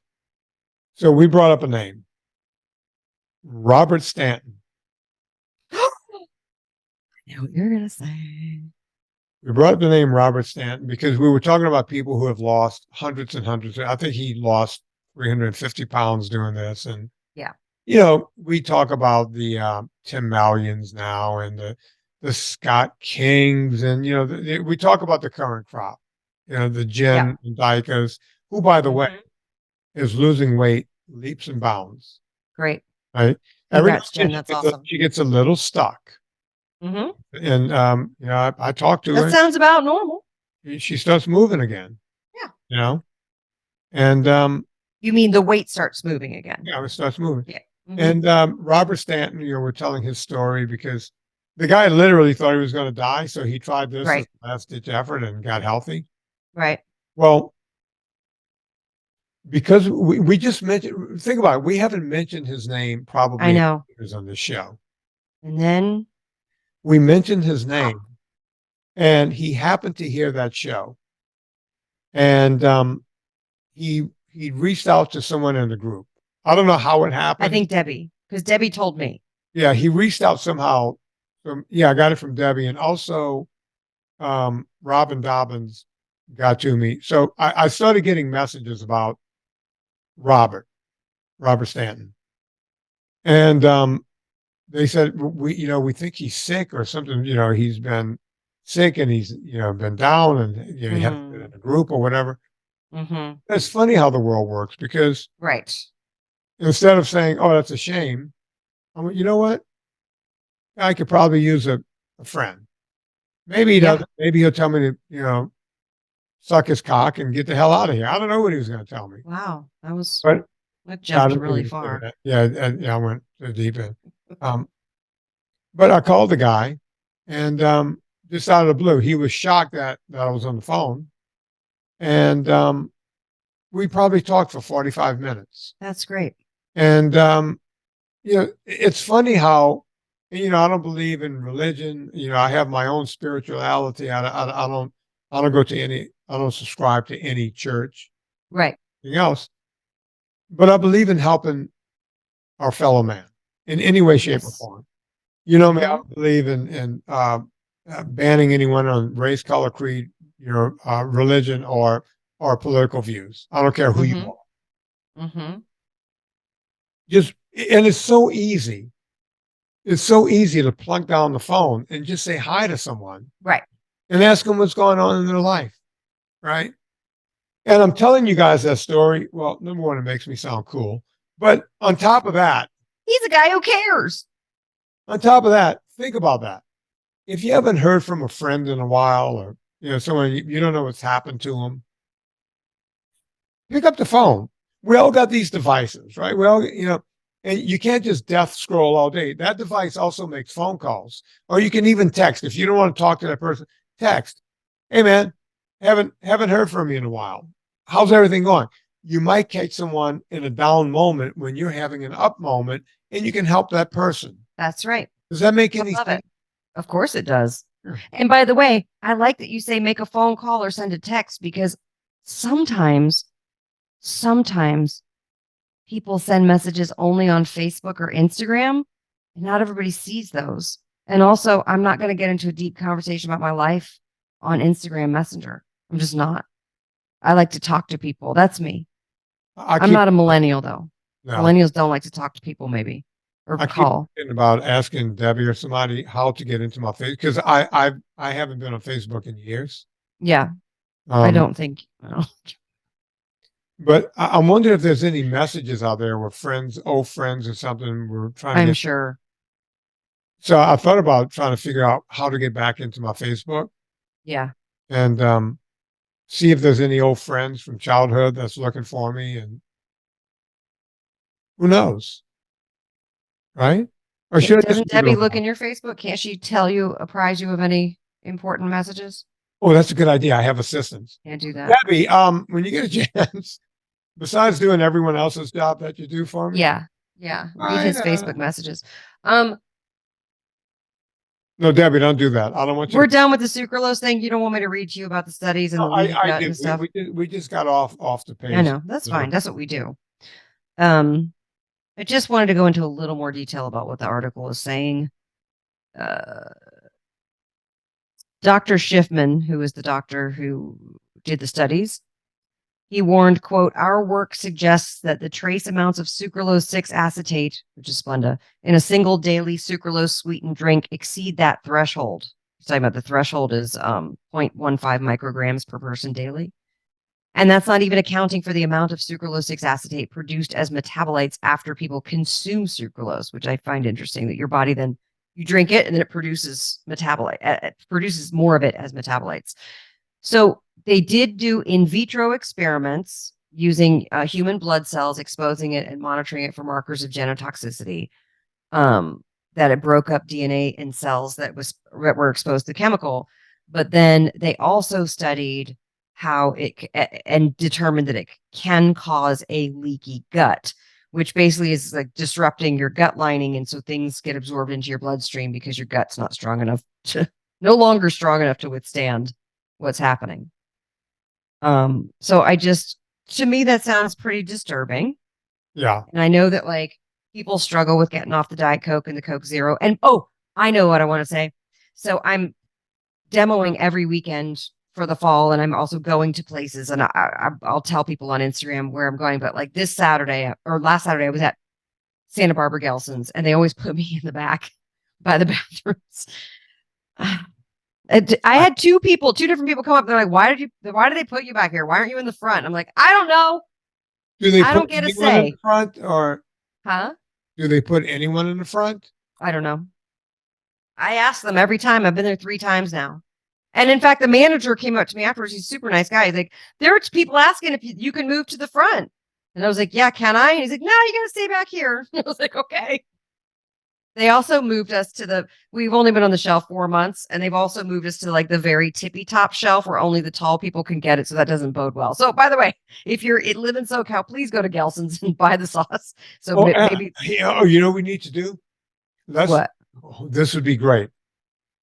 So we brought up a name. Robert Stanton. I know what you're gonna say. We brought up the name Robert Stanton because we were talking about people who have lost hundreds and hundreds. I think he lost 350 pounds doing this. And, Yeah. We talk about the Tim Mallions now and the Scott Kings. And, we talk about the current crop, the Jen Dykers, who, by the way, is losing weight leaps and bounds. Great. Right. Congrats, Jen. That's awesome. She gets a little stuck. Mm-hmm. And, I talked to her. That sounds about normal. She starts moving again. Yeah. And You mean the weight starts moving again? yeah, it starts moving. Yeah. And Robert Stanton, we're telling his story because the guy literally thought he was going to die, so he tried this as a last ditch effort and got healthy. Right. Well, because we just mentioned, think about it, we haven't mentioned his name probably I know. years on this show. And then We mentioned his name, and he happened to hear that show, and he reached out to someone in the group. I don't know how it happened. I think Debbie, because Debbie told me. Yeah, he reached out somehow. I got it from Debbie, and also Robin Dobbins got to me. So I started getting messages about Robert Stanton, and they said we think he's sick or something. He's been sick and he's been down and he hasn't been in a group or whatever. Mm-hmm. It's funny how the world works because Right. instead of saying, "Oh, that's a shame," I went, you know what? I could probably use a friend. Maybe he doesn't. Maybe he'll tell me to, suck his cock and get the hell out of here. I don't know what he was going to tell me. Wow. That But I jumped don't really think he said far. that. Yeah, I went to the deep end. But I called the guy, and just out of the blue, he was shocked that I was on the phone, and we probably talked for 45 minutes. That's great. And it's funny how I don't believe in religion. I have my own spirituality. I don't go to any. I don't subscribe to any church. Right. Anything else, but I believe in helping our fellow man in any way, shape, or form. I don't believe in banning anyone on race, color, creed, religion, or political views. I don't care who you are. Mm-hmm. And it's so easy. It's so easy to plunk down the phone and just say hi to someone. Right. And ask them what's going on in their life. Right. And I'm telling you guys that story. Well, number one, it makes me sound cool. But on top of that, He's a guy who cares. on top of that, think about that. If you haven't heard from a friend in a while, or someone you don't know what's happened to them, pick up the phone. We all got these devices, right? We all, and you can't just death scroll all day. That device also makes phone calls, or you can even text. If you don't want to talk to that person, text. Hey man, haven't heard from you in a while. How's everything going? you might catch someone in a down moment when you're having an up moment, and you can help that person. That's right. Does that make I any love sense? it. Of course it does. Sure. And by the way, I like that you say make a phone call or send a text, because sometimes people send messages only on Facebook or Instagram, and not everybody sees those. And also, I'm not going to get into a deep conversation about my life on Instagram Messenger. I'm just not. I like to talk to people. That's me. I'm not a millennial though. No. Millennials don't like to talk to people, maybe, or I keep call. thinking about asking Debbie or somebody how to get into my face, because I haven't been on Facebook in years. Yeah, I don't think. But I wonder if there's any messages out there with friends, old friends or something. We're trying to I'm get. sure. So I thought about trying to figure out how to get back into my Facebook Yeah. and see if there's any old friends from childhood that's looking for me, and who knows, right? Or should I just Doesn't leave it Debbie look alone? in your Facebook? Can't she apprise you of any important messages? Oh, that's a good idea. I have assistants. Can't do that. Debbie, when you get a chance, besides doing everyone else's job that you do for me. Yeah. Yeah. Read his Facebook messages. No, Debbie, don't do that. I don't want you. We're done with the sucralose thing. You don't want me to read to you about the studies and No, the leaky I gut did. and stuff. We just got off the page. I know. That's So- fine. That's what we do. I just wanted to go into a little more detail about what the article is saying. Dr. Schiffman, who is the doctor who did the studies, he warned, quote, our work suggests that the trace amounts of sucralose 6 acetate, which is Splenda, in a single daily sucralose sweetened drink exceed that threshold. He's talking about the threshold is 0.15 micrograms per person daily. And that's not even accounting for the amount of sucralose 6 acetate produced as metabolites after people consume sucralose, which I find interesting, that your body then, you drink it and then it produces metabolite, it produces more of it as metabolites. So they did do in vitro experiments using human blood cells, exposing it and monitoring it for markers of genotoxicity, that it broke up DNA in cells that were exposed to the chemical. But then they also studied how and determined that it can cause a leaky gut, which basically is like disrupting your gut lining. And so things get absorbed into your bloodstream because your gut's not strong enough no longer strong enough to withstand what's happening. So to me, that sounds pretty disturbing. Yeah. And I know that like people struggle with getting off the Diet Coke and the Coke Zero. And I know what I want to say. So I'm demoing every weekend for the fall, and I'm also going to places, and I'll tell people on Instagram where I'm going. But like this Saturday or last Saturday, I was at Santa Barbara Gelson's, and they always put me in the back by the bathrooms. I had two different people come up. They're like, why did they put you back here? Why aren't you in the front? I'm like, I don't know. I don't get a say. In the front, or do they put anyone in the front? I don't know. I ask them every time. I've been there 3 times now. And in fact, the manager came up to me afterwards. He's a super nice guy. He's like, there are people asking if you can move to the front. And I was like, yeah, can I? And he's like, no, you got to stay back here. I was like, okay. They also moved us we've only been on the shelf 4 months, and they've also moved us to like the very tippy top shelf where only the tall people can get it. So that doesn't bode well. So by the way, if you live in SoCal, please go to Gelson's and buy the sauce. So maybe. You know what we need to do? What? This would be great.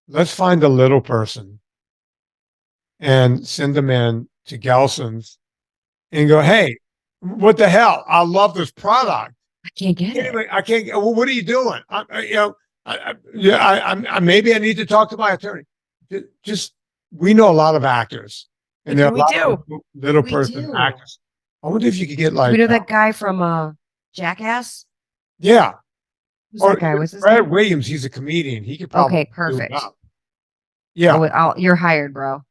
Let's find a little person and send them in to Gelson's and go, hey, what the hell? I love this product. I can't get it. Anyway, I can't. Well, what are you doing? Maybe I need to talk to my attorney. We know a lot of actors, and there are a lot of little person actors. I wonder if you could get like. We know that guy from Jackass. Yeah. Who's that guy? What's his Brad name? Williams. He's a comedian. He could probably. Okay, perfect. Yeah. You're hired, bro.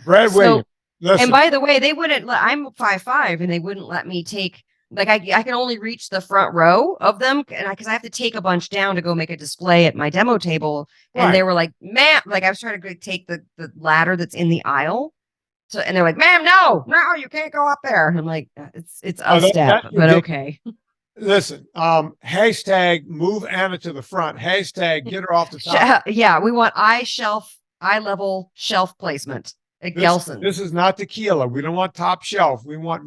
Brad Williams. Listen. And by the way, they wouldn't let, I'm 5'5", and they wouldn't let me take, like, I can only reach the front row of them, and because I have to take a bunch down to go make a display at my demo table. And they were like, ma'am, like I was trying to take the ladder that's in the aisle. So, and they're like, ma'am, no, you can't go up there. And I'm like, it's a step, but okay. Listen, hashtag move Anna to the front. Hashtag get her off the top. Yeah, we want eye level shelf placement at Gelson's. This is not tequila. We don't want top shelf. We want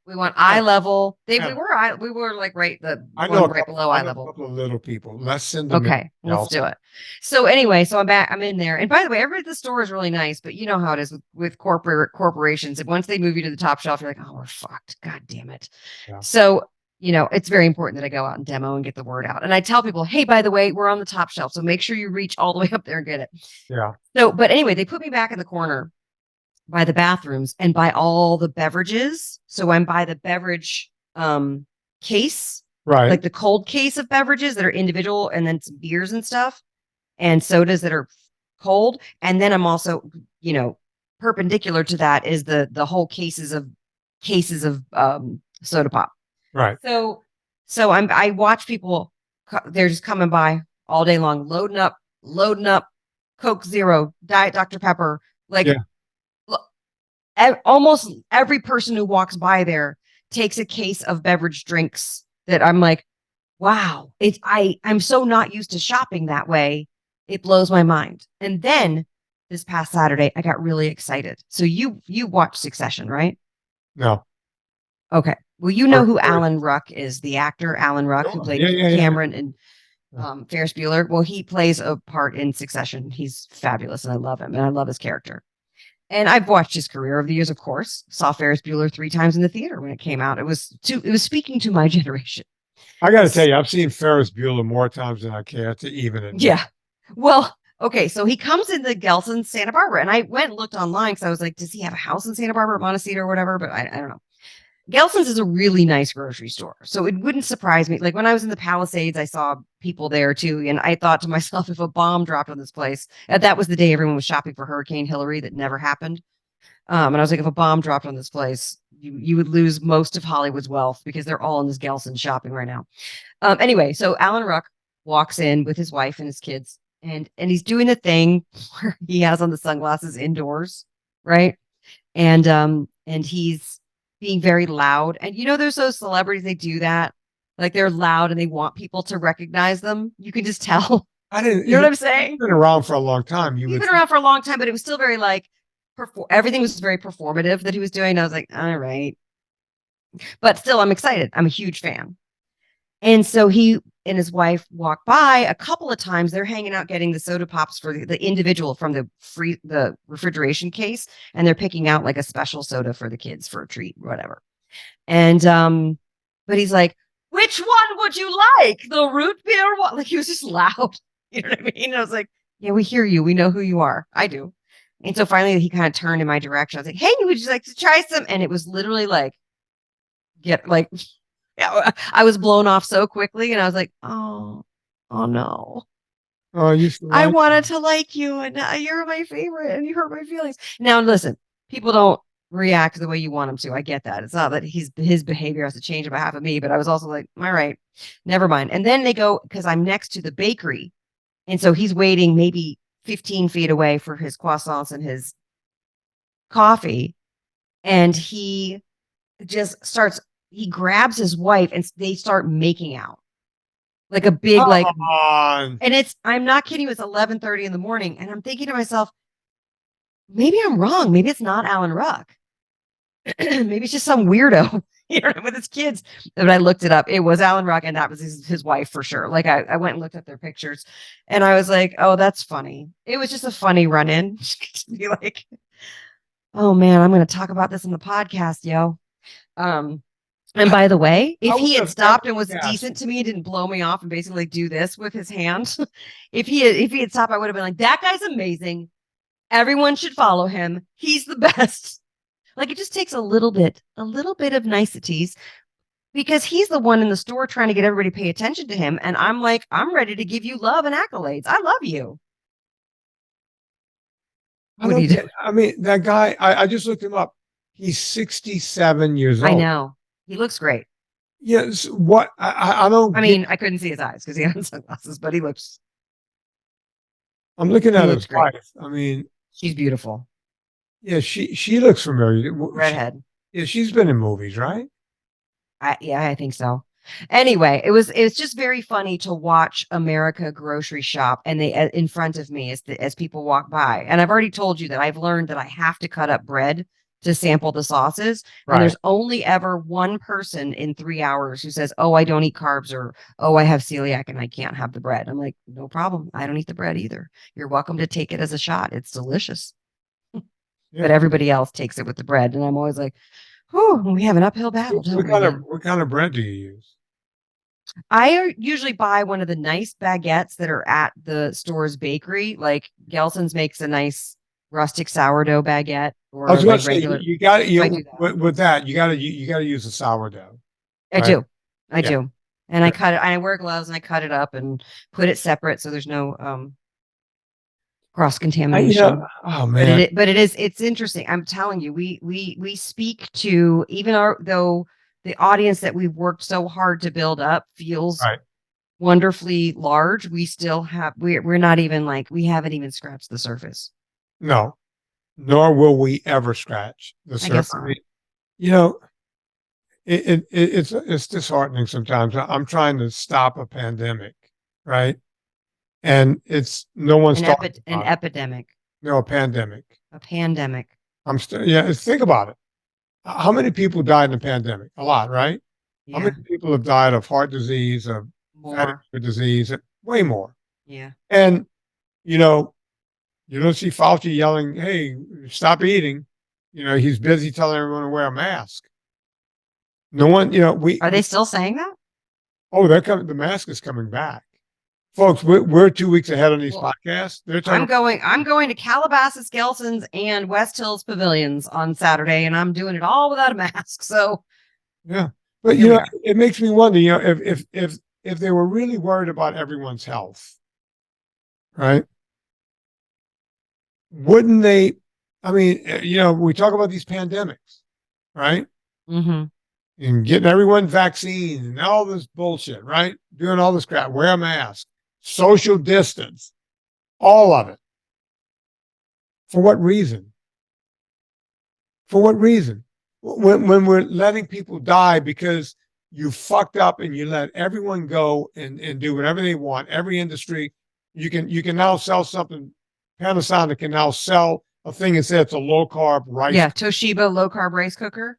We want eye level. Yeah. We were like right the I one know a right couple, below I eye know a level. couple of little people. Let's send them. Okay, let's do it. So anyway, so I'm back. I'm in there, and by the way, everybody at the store is really nice, but you know how it is with corporations. And once they move you to the top shelf, you're like, oh, we're fucked. God damn it. Yeah. So it's very important that I go out and demo and get the word out. And I tell people, hey, by the way, we're on the top shelf, so make sure you reach all the way up there and get it. Yeah. So, but anyway, they put me back in the corner by the bathrooms and by all the beverages. So I'm by the beverage case, Right. like the cold case of beverages that are individual, and then some beers and stuff and sodas that are cold. And then I'm also, perpendicular to that is the whole cases of soda pop. Right. So I watch people, they're just coming by all day long, loading up Coke Zero, Diet Dr. Pepper, like almost every person who walks by there takes a case of beverage drinks that I'm like, wow, I'm so not used to shopping that way. It blows my mind. And then this past Saturday, I got really excited. So you watched Succession, right? No. Okay. Well, you know who Alan Ruck is, the actor Alan Ruck, who played Cameron and Ferris Bueller. Well, he plays a part in Succession. He's fabulous, and I love him, and I love his character. And I've watched his career over the years, of course. Saw Ferris Bueller 3 times in the theater when it came out. It was speaking to my generation. I got to tell you, I've seen Ferris Bueller more times than I care to even admit. Yeah. Well, okay. So he comes into Gelson's Santa Barbara, and I went and looked online because I was like, does he have a house in Santa Barbara, Montecito, or whatever? But I don't know. Gelson's is a really nice grocery store. So it wouldn't surprise me. Like when I was in the Palisades, I saw people there too. And I thought to myself, if a bomb dropped on this place, that was the day everyone was shopping for Hurricane Hillary that never happened. And I was like, if a bomb dropped on this place, you would lose most of Hollywood's wealth because they're all in this Gelson shopping right now. Anyway, so Alan Ruck walks in with his wife and his kids, and he's doing the thing where he has on the sunglasses indoors, right? And he's being very loud. And there's those celebrities, they do that. Like they're loud and they want people to recognize them. You can just tell. I didn't. You know what I'm saying? He's been around for a long time. He's been around for a long time, but it was still very like everything was very performative that he was doing. I was like, all right. But still, I'm excited. I'm a huge fan. And so he and his wife walk by a couple of times. They're hanging out getting the soda pops for the individual from the refrigeration case. And they're picking out like a special soda for the kids for a treat, whatever. And, but he's like, which one would you like? The root beer one? Like he was just loud. You know what I mean? And I was like, yeah, we hear you. We know who you are. I do. And so finally he kind of turned in my direction. I was like, hey, would you like to try some? And it was literally like, yeah, I was blown off so quickly, and I was like, "Oh no! Oh, I wanted to like you, and you're my favorite, and you hurt my feelings." Now, listen, people don't react the way you want them to. I get that. It's not that his behavior has to change on behalf of me, but I was also like, "All right, never mind." And then they go because I'm next to the bakery, and so he's waiting maybe 15 feet away for his croissants and his coffee, and he just starts. He grabs his wife and they start making out like a big, and I'm not kidding you. It's 11:30 in the morning. And I'm thinking to myself, maybe I'm wrong. Maybe it's not Alan Ruck. Maybe it's just some weirdo with his kids. But I looked it up. It was Alan Ruck. And that was his wife for sure. Like I went and looked at their pictures and I was like, oh, that's funny. It was just a funny run in to be like, oh man, I'm going to talk about this in the podcast, yo. And by the way, if he had stopped and was decent to me, didn't blow me off and basically do this with his hand, if he had stopped, I would have been like, that guy's amazing. Everyone should follow him. He's the best. Like it just takes a little bit of niceties because he's the one in the store trying to get everybody to pay attention to him. And I'm like, I'm ready to give you love and accolades. I love you. I mean, that guy, I just looked him up. He's 67 years old. I know. He looks great. Yes. What? I don't. I mean, I couldn't see his eyes because he had sunglasses, but he looks. I'm looking at his wife. I mean, she's beautiful. Yeah, she looks familiar. Redhead. She's been in movies, right? I think so. Anyway, it was just very funny to watch America grocery shop and they in front of me as people walk by. And I've already told you that I've learned that I have to cut up bread to sample the sauces. And Right. there's only ever one person in 3 hours who says, "Oh, I don't eat carbs," or "Oh, I have celiac and I can't have the bread." I'm like, no problem. I don't eat the bread either. You're welcome to take it as a shot. It's delicious. Yeah. But everybody else takes it with the bread. And I'm always like, oh, we have an uphill battle, don't we? But What kind of bread do you use? I usually buy one of the nice baguettes that are at the store's bakery. Like Gelson's makes a nice rustic sourdough baguette, or I was going like to say regular. you got to I do that. with that you got to use a sourdough. I Right. do. I Yeah. do. And I Yeah. cut it. I wear gloves and I cut it up and put it separate so there's no cross contamination. Oh man, But it's interesting. I'm telling you, we speak to, even though the audience that we've worked so hard to build up feels right? wonderfully large. We still have, we're not even like, we haven't even scratched the surface. No, nor will we ever scratch the I guess surface. not. You know, it's disheartening sometimes. I'm trying to stop a pandemic, right? And it's no one's talking An about it. epidemic, No, a pandemic. a pandemic. I'm still, yeah. Think about it. How many people died in the pandemic? A lot, right? How Yeah, many people have died of heart disease, of fatty more. liver disease? Way more. Yeah. And you know, you don't see Fauci yelling, "Hey, stop eating." You know, he's busy telling everyone to wear a mask. No one, Are they still saying that? oh, they're coming. The mask is coming back, folks. We're 2 weeks ahead on these Well, podcasts. They're talking. I'm going to Calabasas, Gelson's, and West Hills Pavilions on Saturday, and I'm doing it all without a mask. So Yeah, but here we are. it makes me wonder. If they were really worried about everyone's health, right? Wouldn't they? I mean, we talk about these pandemics, right? Mm-hmm. And getting everyone vaccine and all this bullshit, right? Doing all this crap, wear a mask, social distance, all of it. For what reason? For what reason? When we're letting people die because you fucked up and you let everyone go and do whatever they want, every industry, you can now sell something. Panasonic can now sell a thing and say it's a low carb rice. Yeah, Toshiba low carb rice cooker.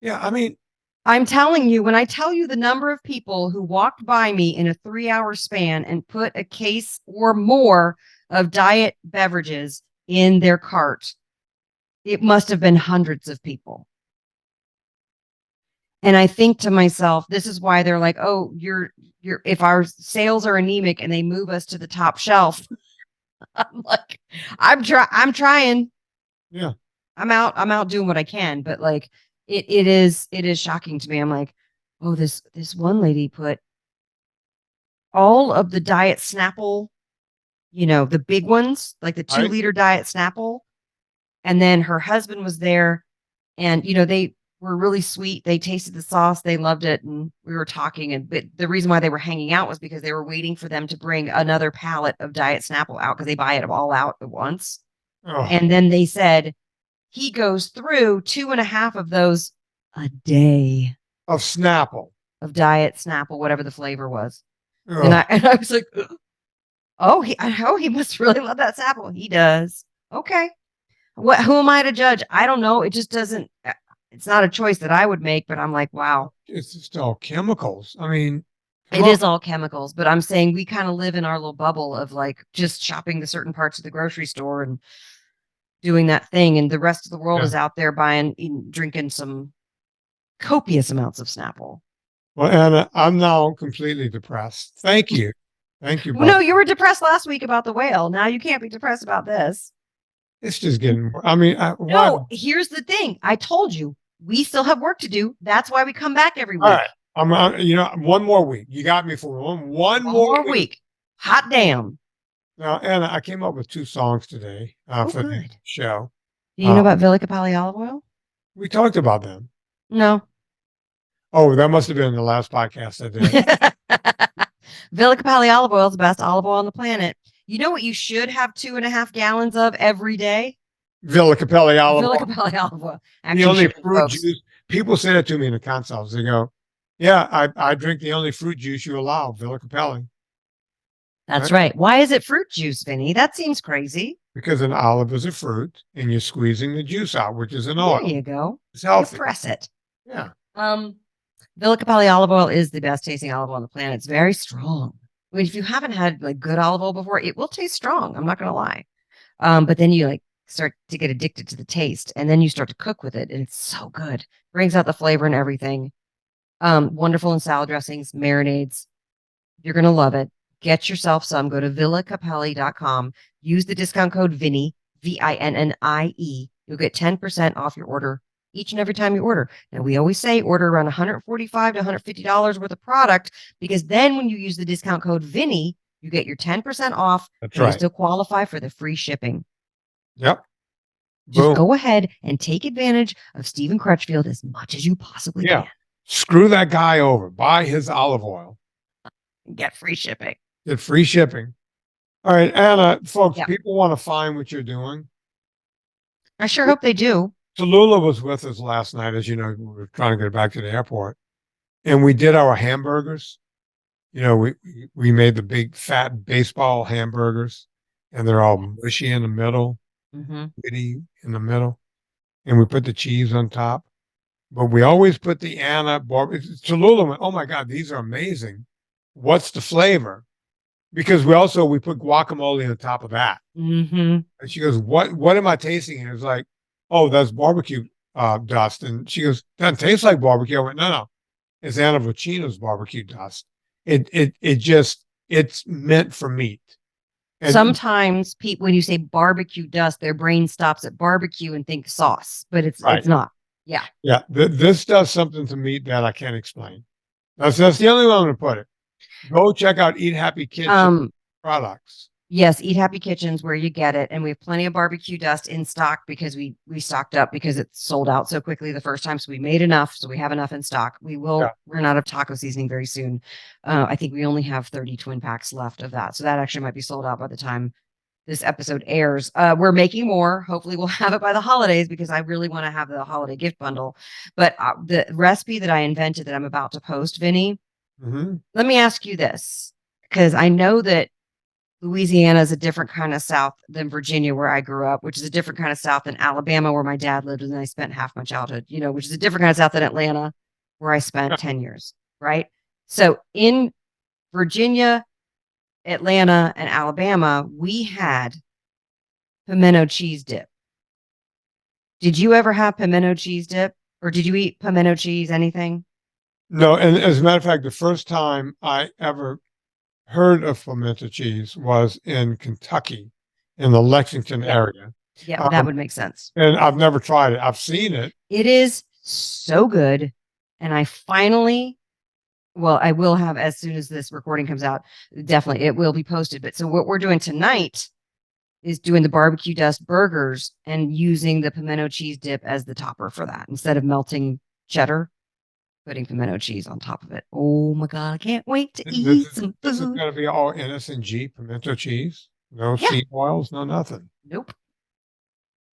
Yeah, I mean, I'm telling you, when I tell you the number of people who walked by me in a 3-hour span and put a case or more of diet beverages in their cart, it must have been hundreds of people. And I think to myself, this is why they're like, "Oh, if our sales are anemic and they move us to the top shelf." I'm like, I'm trying. yeah. I'm out doing what I can, but like it is shocking to me. I'm like, oh, this one lady put all of the Diet Snapple, the big ones, like the 2-liter Diet Snapple, and then her husband was there, and they were really sweet. They tasted the sauce, they loved it, and we were talking. And but the reason why they were hanging out was because they were waiting for them to bring another pallet of Diet Snapple out because they buy it all out at once. Oh, And then they said he goes through 2.5 of those a day of Snapple. of Diet Snapple, whatever the flavor was. Ugh. And I was like, oh, he must really love that Snapple. He does. Okay. Who am I to judge? I don't know. It just doesn't, it's not a choice that I would make, but I'm like, wow. It's just all chemicals. I mean, It is all chemicals, but I'm saying we kind of live in our little bubble of like just shopping the certain parts of the grocery store and doing that thing. And the rest of the world is out there drinking some copious amounts of Snapple. Well, Anna, I'm now completely depressed. Thank you. Thank you. Well, no, you were depressed last week about the whale. Now you can't be depressed about this. It's just getting, I mean, no, here's the thing. I told you, we still have work to do. That's why we come back every week. All right. I'm one more week. You got me for one more week. Hot damn. Now, Anna, I came up with 2 songs today for the good. show. Do you know about Villa Capelli olive oil? We talked about them. No. Oh, that must have been the last podcast I did. Villa Capelli olive oil is the best olive oil on the planet. You know what you should have 2.5 gallons of every day? Villa Capelli olive oil. Villa Capelli olive oil. The only fruit juice. People say that to me in the consults. They go, yeah, I drink the only fruit juice you allow, Villa Capelli. That's right. Why is it fruit juice, Vinny? That seems crazy. because an olive is a fruit and you're squeezing the juice out, which is an There oil. you go. It's You healthy. press it. Yeah. Villa Capelli olive oil is the best tasting olive oil on the planet. It's very strong. I mean, if you haven't had like good olive oil before, it will taste strong. I'm not gonna lie. But then you like start to get addicted to the taste, and then you start to cook with it, and it's so good. Brings out the flavor and everything. Wonderful in salad dressings, marinades. You're gonna love it. Get yourself some. Go to villacapelli.com. Use the discount code Vinnie, VINNIE. You'll get 10% off your order each and every time you order. Now, we always say order around $145 to $150 worth of product, because then when you use the discount code Vinnie, you get your 10% off. That's and you right. still qualify for the free shipping. Yep. Just Boom. go ahead and take advantage of Stephen Crutchfield as much as you possibly Yeah. can. Screw that guy over. Buy his olive oil. And get free shipping. Get free shipping. All right, Anna, folks, Yep. people want to find what you're doing. I sure hope they do. Tallulah was with us last night, as you know, we were trying to get back to the airport. And we did our hamburgers. You know, we made the big fat baseball hamburgers, and they're all mushy in the middle, bitty in the middle. And we put the cheese on top. But we always put the Anna Tallulah went, oh my God, these are amazing. What's the flavor? Because we put guacamole on top of that. Mm-hmm. And she goes, what am I tasting? And it was like, oh, that's barbecue dust. And she goes, doesn't taste like barbecue. I went, no. It's Anna Vocino's barbecue dust. It's meant for meat. And Sometimes people, when you say barbecue dust, their brain stops at barbecue and think sauce, but it's not. Yeah. Yeah. This does something to meat that I can't explain. That's the only way I'm going to put it. Go check out Eat Happy Kitchen products. Yes, Eat Happy Kitchen's where you get it. And we have plenty of barbecue dust in stock because we stocked up because it sold out so quickly the first time. So we made enough. So we have enough in stock. We will run out of taco seasoning very soon. I think we only have 30 twin packs left of that. So that actually might be sold out by the time this episode airs. We're making more. Hopefully we'll have it by the holidays because I really want to have the holiday gift bundle. But the recipe that I invented that I'm about to post, Vinnie, let me ask you this, because I know that Louisiana is a different kind of South than Virginia, where I grew up, which is a different kind of South than Alabama, where my dad lived and I spent half my childhood, which is a different kind of South than Atlanta, where I spent 10 years, right? So in Virginia, Atlanta, and Alabama, we had pimento cheese dip. Did you ever have pimento cheese dip? Or did you eat pimento cheese, anything? No, and as a matter of fact, the first time I ever heard of pimento cheese was in Kentucky, in the Lexington area. Yeah, that would make sense. And I've never tried it. I've seen it. It is so good. And I will have, as soon as this recording comes out, definitely it will be posted. But so what we're doing tonight is doing the barbecue dust burgers and using the pimento cheese dip as the topper for that. Instead of melting cheddar, putting pimento cheese on top of it. Oh my God, I can't wait to eat some This is food. going to be all NSNG pimento cheese. No seed oils, no nothing. Nope.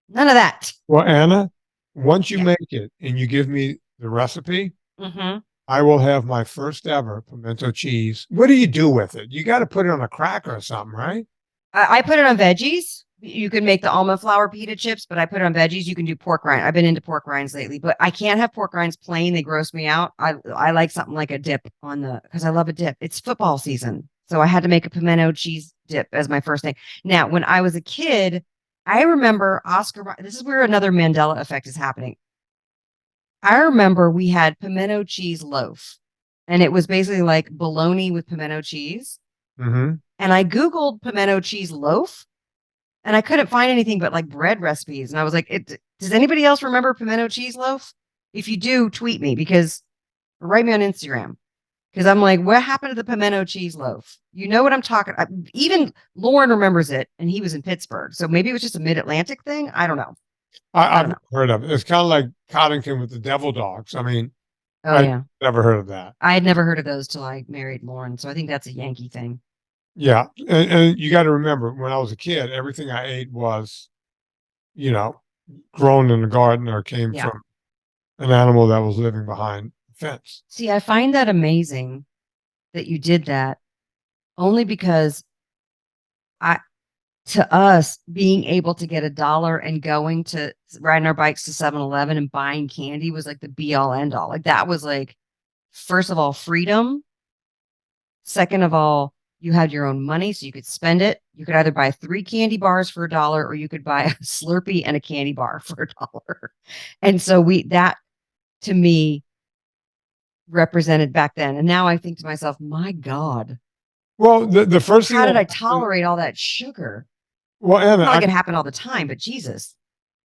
None of that. Well, Anna, once you make it and you give me the recipe, I will have my first ever pimento cheese. What do you do with it? You got to put it on a cracker or something, right? I put it on veggies. You can make the almond flour pita chips, but I put it on veggies. You can do pork rind. I've been into pork rinds lately, but I can't have pork rinds plain. They gross me out. I like something like a dip because I love a dip. It's football season. So I had to make a pimento cheese dip as my first thing. Now, when I was a kid, I remember this is where another Mandela effect is happening. I remember we had pimento cheese loaf, and it was basically like bologna with pimento cheese. And I Googled pimento cheese loaf, and I couldn't find anything but like bread recipes. And I was like, does anybody else remember pimento cheese loaf? If you do, tweet me write me on Instagram. Because I'm like, what happened to the pimento cheese loaf? You know what I'm talking about. Even Lauren remembers it, and he was in Pittsburgh. So maybe it was just a mid-Atlantic thing. I don't know. I've never heard of it. It's kind of like Coddington with the devil dogs. I mean, never heard of that. I had never heard of those till I married Lauren. So I think that's a Yankee thing. Yeah. And you got to remember, when I was a kid, everything I ate was, grown in the garden or came from an animal that was living behind the fence. See, I find that amazing that you did that, only because to us, being able to get $1 and going to riding our bikes to 7-Eleven and buying candy was like the be all end all. Like that was like, first of all, freedom. Second of all, you had your own money, so you could spend it. You could either buy 3 candy bars for $1 or you could buy a Slurpee and a candy bar for $1. And so that to me represented back then. And now I think to myself, my God, Well, the first thing how did I tolerate all that sugar? Well, Anna, Not like it happened all the time, but Jesus.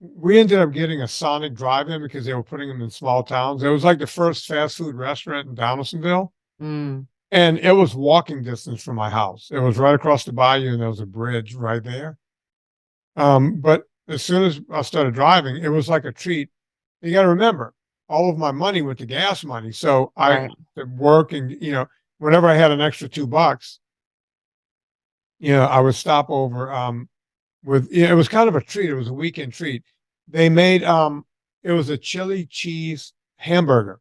we ended up getting a Sonic drive-in because they were putting them in small towns. It was like the first fast food restaurant in Donaldsonville, Mm, and it was walking distance from my house. It was right across the bayou, and there was a bridge right there. But as soon as I started driving, it was like a treat. You got to remember, all of my money went to gas money, so I right. had to work, and whenever I had an extra $2, I would stop over. It was kind of a treat. It was a weekend treat. They made it was a chili cheese hamburger.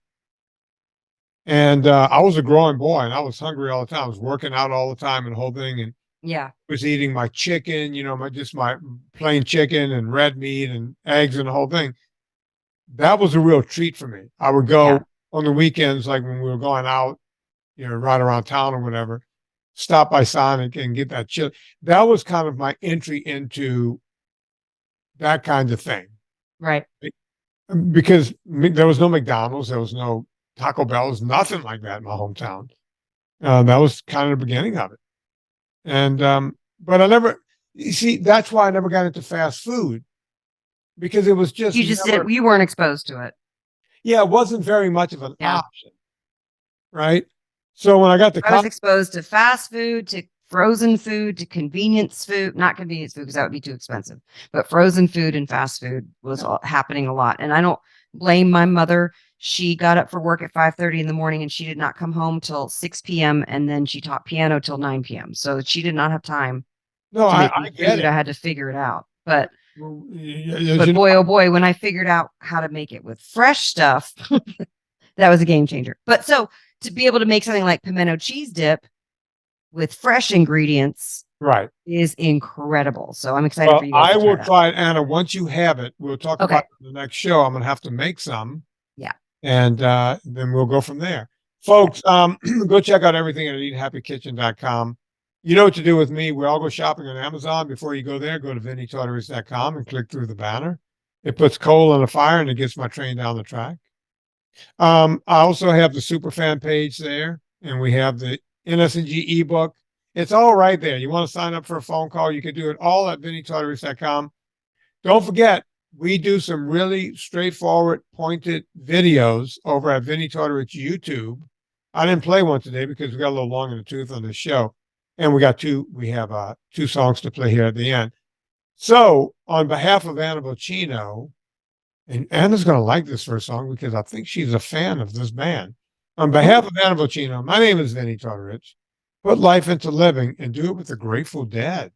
And I was a growing boy and I was hungry all the time. I was working out all the time and the whole thing, and Yeah. was eating my chicken, my plain chicken and red meat and eggs and the whole thing. That was a real treat for me. I would go Yeah. on the weekends, like when we were going out, right around town or whatever, stop by Sonic and get that chili. That was kind of my entry into that kind of thing. Right. Because there was no McDonald's, there was no Taco Bell's, nothing like that in my hometown. That was kind of the beginning of it. And but you see, that's why I never got into fast food, because it was just You weren't exposed to it. Yeah, it wasn't very much of an Yeah. option, right? So when I got to I was exposed to fast food, to frozen food, to convenience food, not convenience food because that would be too expensive, but frozen food and fast food was happening a lot. And I don't blame my mother. She got up for work at 5:30 in the morning and she did not come home till 6 p.m. And then she taught piano till 9 p.m. So she did not have time No, to make I me get food. it. I had to figure it out. But As boy, oh boy, when I figured out how to make it with fresh stuff, that was a game changer. But so to be able to make something like pimento cheese dip with fresh ingredients right. is incredible. So I'm excited Well, for you guys I to try will that. try it, Anna. Once you have it, we'll talk Okay. about it in the next show. I'm going to have to make some. Yeah. And then we'll go from there. Folks, go check out everything at eathappykitchen.com. You know what to do with me. We all go shopping on Amazon. Before you go there, go to vinnytartaris.com and click through the banner. It puts coal on the fire and it gets my train down the track. I also have the Superfan page there, and we have the NSNG ebook. It's all right there. You want to sign up for a phone call, you can do it all at vinnytartaris.com. Don't forget, we do some really straightforward, pointed videos over at Vinny Tartarit's YouTube. I didn't play one today because we got a little long in the tooth on this show. And we have 2 songs to play here at the end. So on behalf of Anna Bocino, and Anna's going to like this first song because I think she's a fan of this band. On behalf of Anna Bocino, my name is Vinny Tartaritz. Put life into living and do it with the Grateful Dead.